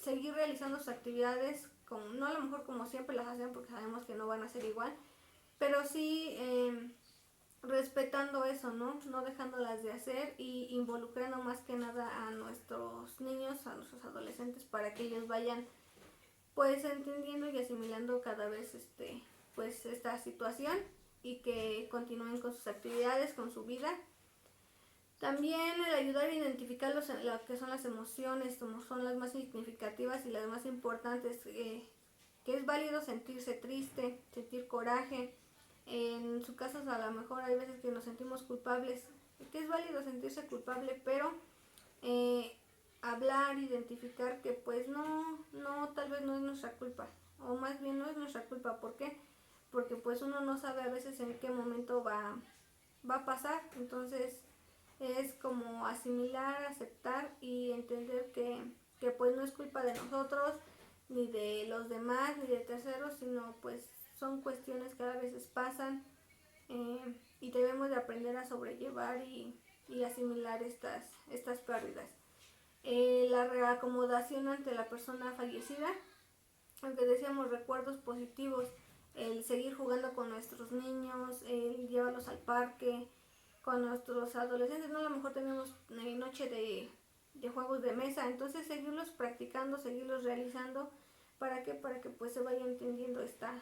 seguir realizando sus actividades, no a lo mejor como siempre las hacen porque sabemos que no van a ser igual, pero sí respetando eso, ¿no? No dejándolas de hacer y involucrando más que nada a nuestros niños, a nuestros adolescentes, para que ellos vayan pues entendiendo y asimilando cada vez pues esta situación y que continúen con sus actividades, con su vida. También el ayudar a identificar lo que son las emociones, como son las más significativas y las más importantes, que es válido sentirse triste, sentir coraje. En su caso a lo mejor hay veces que nos sentimos culpables, que es válido sentirse culpable, pero eh, hablar, identificar que pues no, tal vez no es nuestra culpa, o más bien no es nuestra culpa. ¿Por qué? Porque pues uno no sabe a veces en qué momento va a pasar. Entonces es como asimilar, aceptar y entender que pues no es culpa de nosotros, ni de los demás, ni de terceros, sino pues son cuestiones que a veces pasan, y debemos de aprender a sobrellevar y asimilar estas pérdidas. La reacomodación ante la persona fallecida, aunque decíamos recuerdos positivos, el seguir jugando con nuestros niños, el llevarlos al parque, con nuestros adolescentes, ¿no? A lo mejor tenemos noche de juegos de mesa, entonces seguirlos practicando, seguirlos realizando. ¿Para qué? Para que pues se vaya entendiendo esta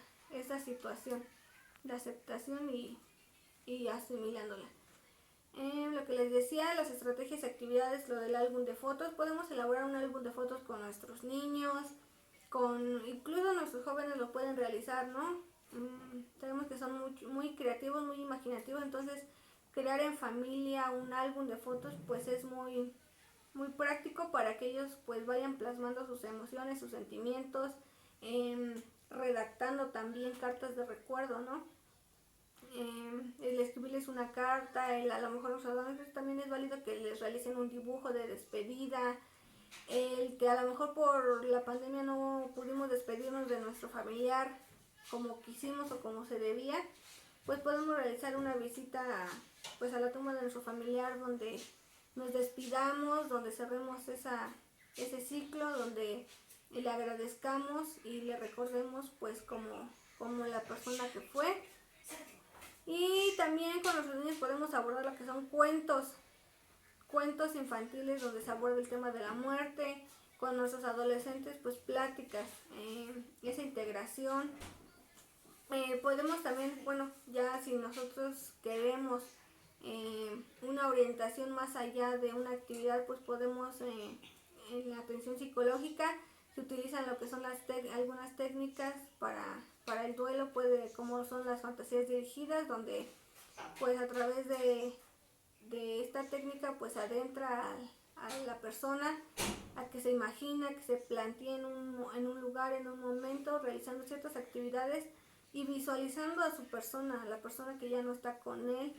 situación de aceptación y asimilándola. Lo que les decía, las estrategias y actividades, lo del álbum de fotos, podemos elaborar un álbum de fotos con nuestros niños, incluso nuestros jóvenes lo pueden realizar, ¿no? Sabemos que son muy creativos, muy imaginativos, entonces crear en familia un álbum de fotos pues es muy práctico para que ellos pues vayan plasmando sus emociones, sus sentimientos, redactando también cartas de recuerdo, ¿no? El escribirles una carta, a lo mejor los adolescentes también es válido que les realicen un dibujo de despedida, el que a lo mejor por la pandemia no pudimos despedirnos de nuestro familiar como quisimos o como se debía, pues podemos realizar una visita pues a la tumba de nuestro familiar, donde nos despidamos, donde cerremos ese ciclo, donde le agradezcamos y le recordemos pues como la persona que fue. Y también con nuestros niños podemos abordar lo que son cuentos infantiles donde se aborda el tema de la muerte. Con nuestros adolescentes pues pláticas, esa integración. Podemos también, bueno, ya si nosotros queremos una orientación más allá de una actividad, pues podemos, en la atención psicológica se utilizan lo que son algunas técnicas para el duelo, como son las fantasías dirigidas, donde pues a través de esta técnica pues adentra a la persona a que se imagina, que se plantee en un lugar, en un momento, realizando ciertas actividades y visualizando a su persona, a la persona que ya no está con él,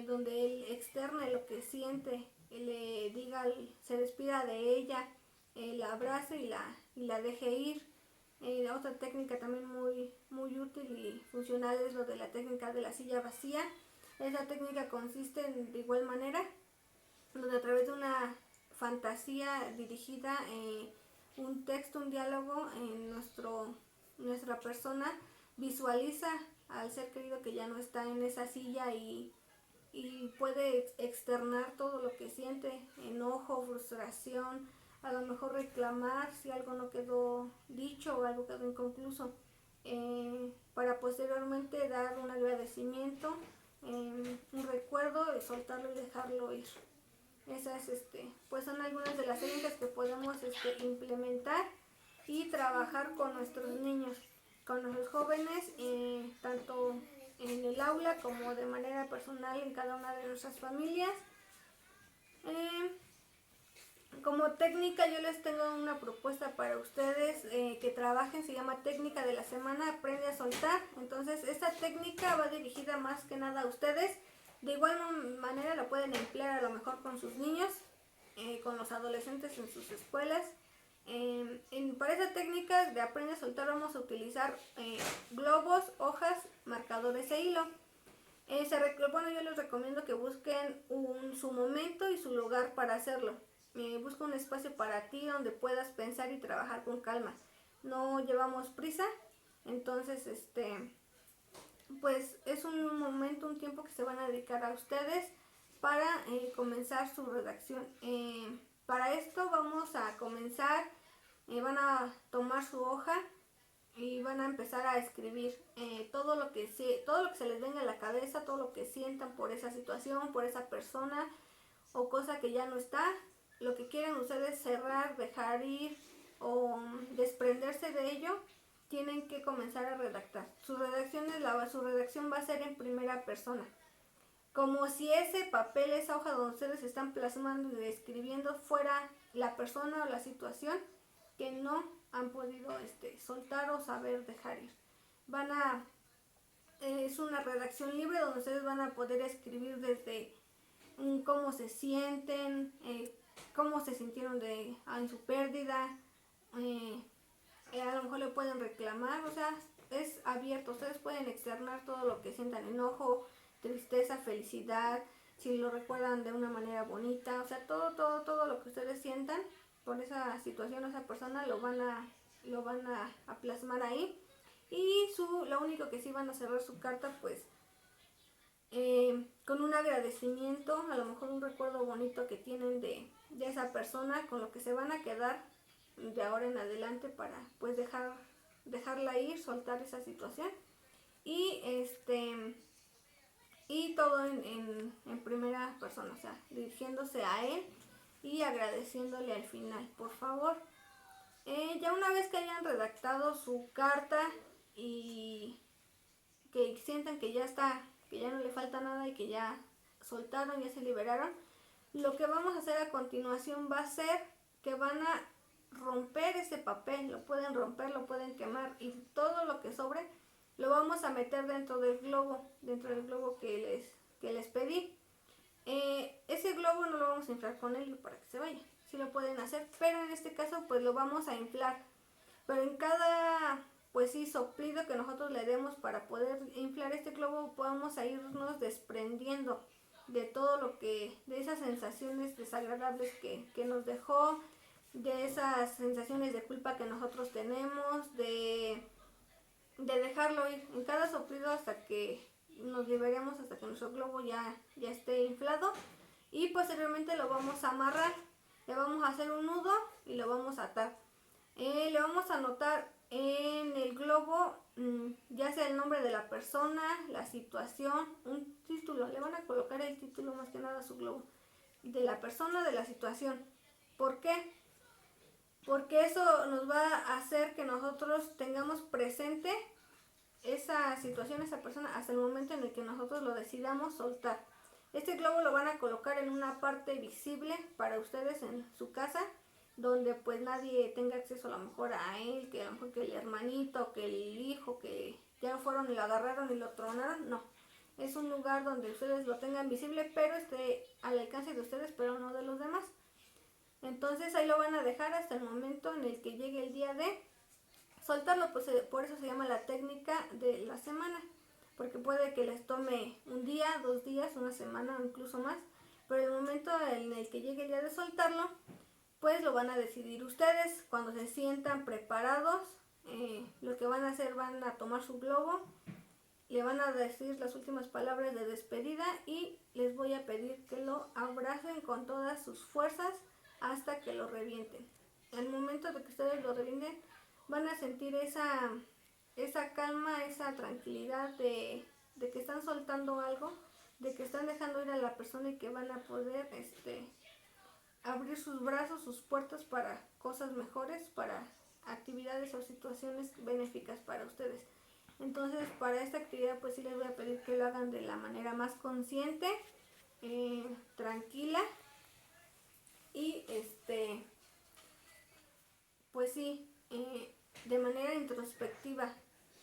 donde él externe lo que siente, le diga, se despida de ella, la abrace y la deje ir. Otra técnica también muy útil y funcional es lo de la técnica de la silla vacía. Esa técnica consiste de igual manera, donde a través de una fantasía dirigida, un texto, un diálogo, nuestra persona visualiza al ser querido que ya no está en esa silla y puede externar todo lo que siente, enojo, frustración, a lo mejor reclamar si algo no quedó dicho o algo quedó inconcluso, para posteriormente dar un agradecimiento, un recuerdo, soltarlo y dejarlo ir. Esas pues son algunas de las técnicas que podemos implementar y trabajar con nuestros niños, con nuestros jóvenes, tanto en el aula como de manera personal en cada una de nuestras familias. Como técnica yo les tengo una propuesta para ustedes, que trabajen, se llama técnica de la semana, aprende a soltar. Entonces esta técnica va dirigida más que nada a ustedes. De igual manera la pueden emplear a lo mejor con sus niños, con los adolescentes en sus escuelas. Para esta técnica de aprende a soltar vamos a utilizar globos, hojas, marcadores e hilo. Bueno, yo les recomiendo que busquen su momento y su lugar para hacerlo. Busca un espacio para ti donde puedas pensar y trabajar con calma. No llevamos prisa, entonces pues es un momento, un tiempo que se van a dedicar a ustedes para comenzar su redacción. Para esto vamos a comenzar, van a tomar su hoja y van a empezar a escribir todo lo que se les venga a la cabeza, todo lo que sientan por esa situación, por esa persona o cosa que ya no está, lo que quieren ustedes cerrar, dejar ir o desprenderse de ello, tienen que comenzar a redactar. Su redacción va a ser en primera persona, como si ese papel, esa hoja donde ustedes están plasmando y escribiendo fuera la persona o la situación que no han podido soltar o saber dejar ir. Es una redacción libre donde ustedes van a poder escribir desde cómo se sienten, cómo se sintieron en su pérdida, a lo mejor le pueden reclamar, o sea, es abierto, ustedes pueden externar todo lo que sientan, enojo, tristeza, felicidad, si lo recuerdan de una manera bonita, o sea, todo lo que ustedes sientan por esa situación o esa persona lo van a plasmar ahí. Y lo único que sí van a cerrar su carta pues con un agradecimiento, a lo mejor un recuerdo bonito que tienen de esa persona, con lo que se van a quedar de ahora en adelante para pues dejarla ir, soltar esa situación y y todo en primera persona, o sea, dirigiéndose a él y agradeciéndole al final, por favor. Ya una vez que hayan redactado su carta y que sientan que ya está, que ya no le falta nada y que ya soltaron, ya se liberaron, lo que vamos a hacer a continuación va a ser que van a romper ese papel, lo pueden romper, lo pueden quemar y todo lo que sobre lo vamos a meter dentro del globo que les pedí. Ese globo no lo vamos a inflar con helio para que se vaya, sí lo pueden hacer, pero en este caso pues lo vamos a inflar, pero en cada pues sí soplido que nosotros le demos para poder inflar este globo vamos a irnos desprendiendo de todo de esas sensaciones desagradables que nos dejó, de esas sensaciones de culpa que nosotros tenemos, de dejarlo ir en cada soplido hasta que nos liberemos, hasta que nuestro globo ya esté inflado y posteriormente lo vamos a amarrar, le vamos a hacer un nudo y lo vamos a atar. Le vamos a anotar en el globo ya sea el nombre de la persona, la situación, un título, le van a colocar el título más que nada a su globo, de la persona, de la situación. ¿Por qué? Porque eso nos va a hacer que nosotros tengamos presente esa situación, esa persona, hasta el momento en el que nosotros lo decidamos soltar. Este globo lo van a colocar en una parte visible para ustedes en su casa, donde pues nadie tenga acceso a lo mejor a él, que a lo mejor que el hermanito, que el hijo, que ya fueron y lo agarraron y lo tronaron, no. Es un lugar donde ustedes lo tengan visible, pero esté al alcance de ustedes, pero no de los demás. Entonces ahí lo van a dejar hasta el momento en el que llegue el día de soltarlo, pues por eso se llama la técnica de la semana, porque puede que les tome un día, 2 días, una semana o incluso más, pero el momento en el que llegue el día de soltarlo, pues lo van a decidir ustedes. Cuando se sientan preparados, lo que van a hacer, van a tomar su globo, le van a decir las últimas palabras de despedida y les voy a pedir que lo abracen con todas sus fuerzas hasta que lo revienten. Al momento de que ustedes lo revienten, van a sentir esa calma, esa tranquilidad de que están soltando algo, de que están dejando ir a la persona y que van a poder abrir sus brazos, sus puertas para cosas mejores, para actividades o situaciones benéficas para ustedes. Entonces, para esta actividad pues sí les voy a pedir que lo hagan de la manera más consciente, tranquila y pues sí, de manera introspectiva,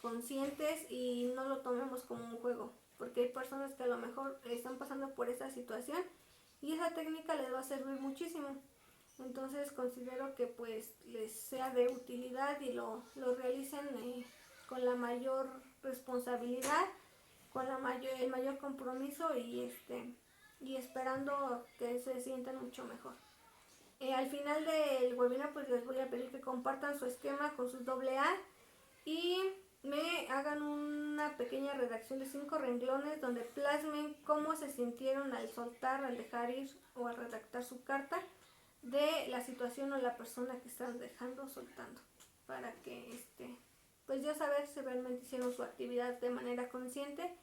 conscientes y no lo tomemos como un juego, porque hay personas que a lo mejor están pasando por esa situación y esa técnica les va a servir muchísimo. Entonces considero que pues les sea de utilidad y lo realicen con la mayor responsabilidad, con el mayor compromiso y esperando que se sientan mucho mejor. Al final del webinar pues les voy a pedir que compartan su esquema con sus AA y me hagan una pequeña redacción de 5 renglones donde plasmen cómo se sintieron al soltar, al dejar ir o al redactar su carta de la situación o la persona que están dejando, soltando, para que pues ya saber si realmente hicieron su actividad de manera consciente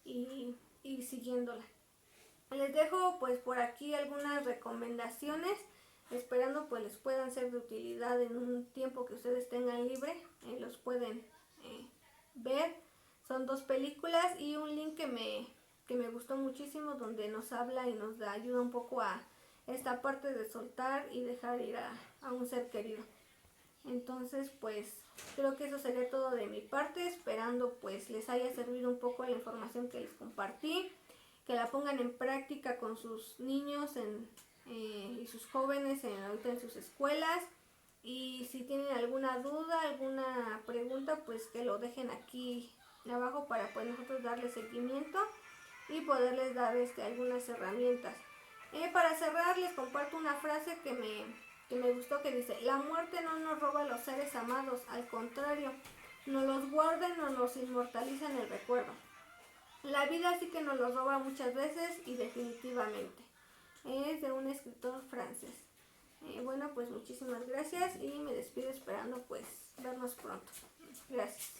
y siguiéndola. Les dejo pues por aquí algunas recomendaciones, esperando pues les puedan ser de utilidad en un tiempo que ustedes tengan libre, los pueden ver. Son 2 películas y un link que me gustó muchísimo, donde nos habla y nos ayuda un poco a esta parte de soltar y dejar ir a un ser querido. Entonces pues creo que eso sería todo de mi parte, esperando pues les haya servido un poco la información que les compartí, que la pongan en práctica con sus niños y sus jóvenes ahorita en sus escuelas. Y si tienen alguna duda, alguna pregunta, pues que lo dejen aquí abajo para pues nosotros darle seguimiento y poderles dar algunas herramientas. Para cerrar les comparto una frase que me gustó, que dice: la muerte no nos roba a los seres amados, al contrario, nos los guarda y nos los inmortaliza en el recuerdo. La vida sí que nos los roba muchas veces y definitivamente. Es de un escritor francés. Bueno, pues muchísimas gracias y me despido esperando pues vernos pronto. Gracias.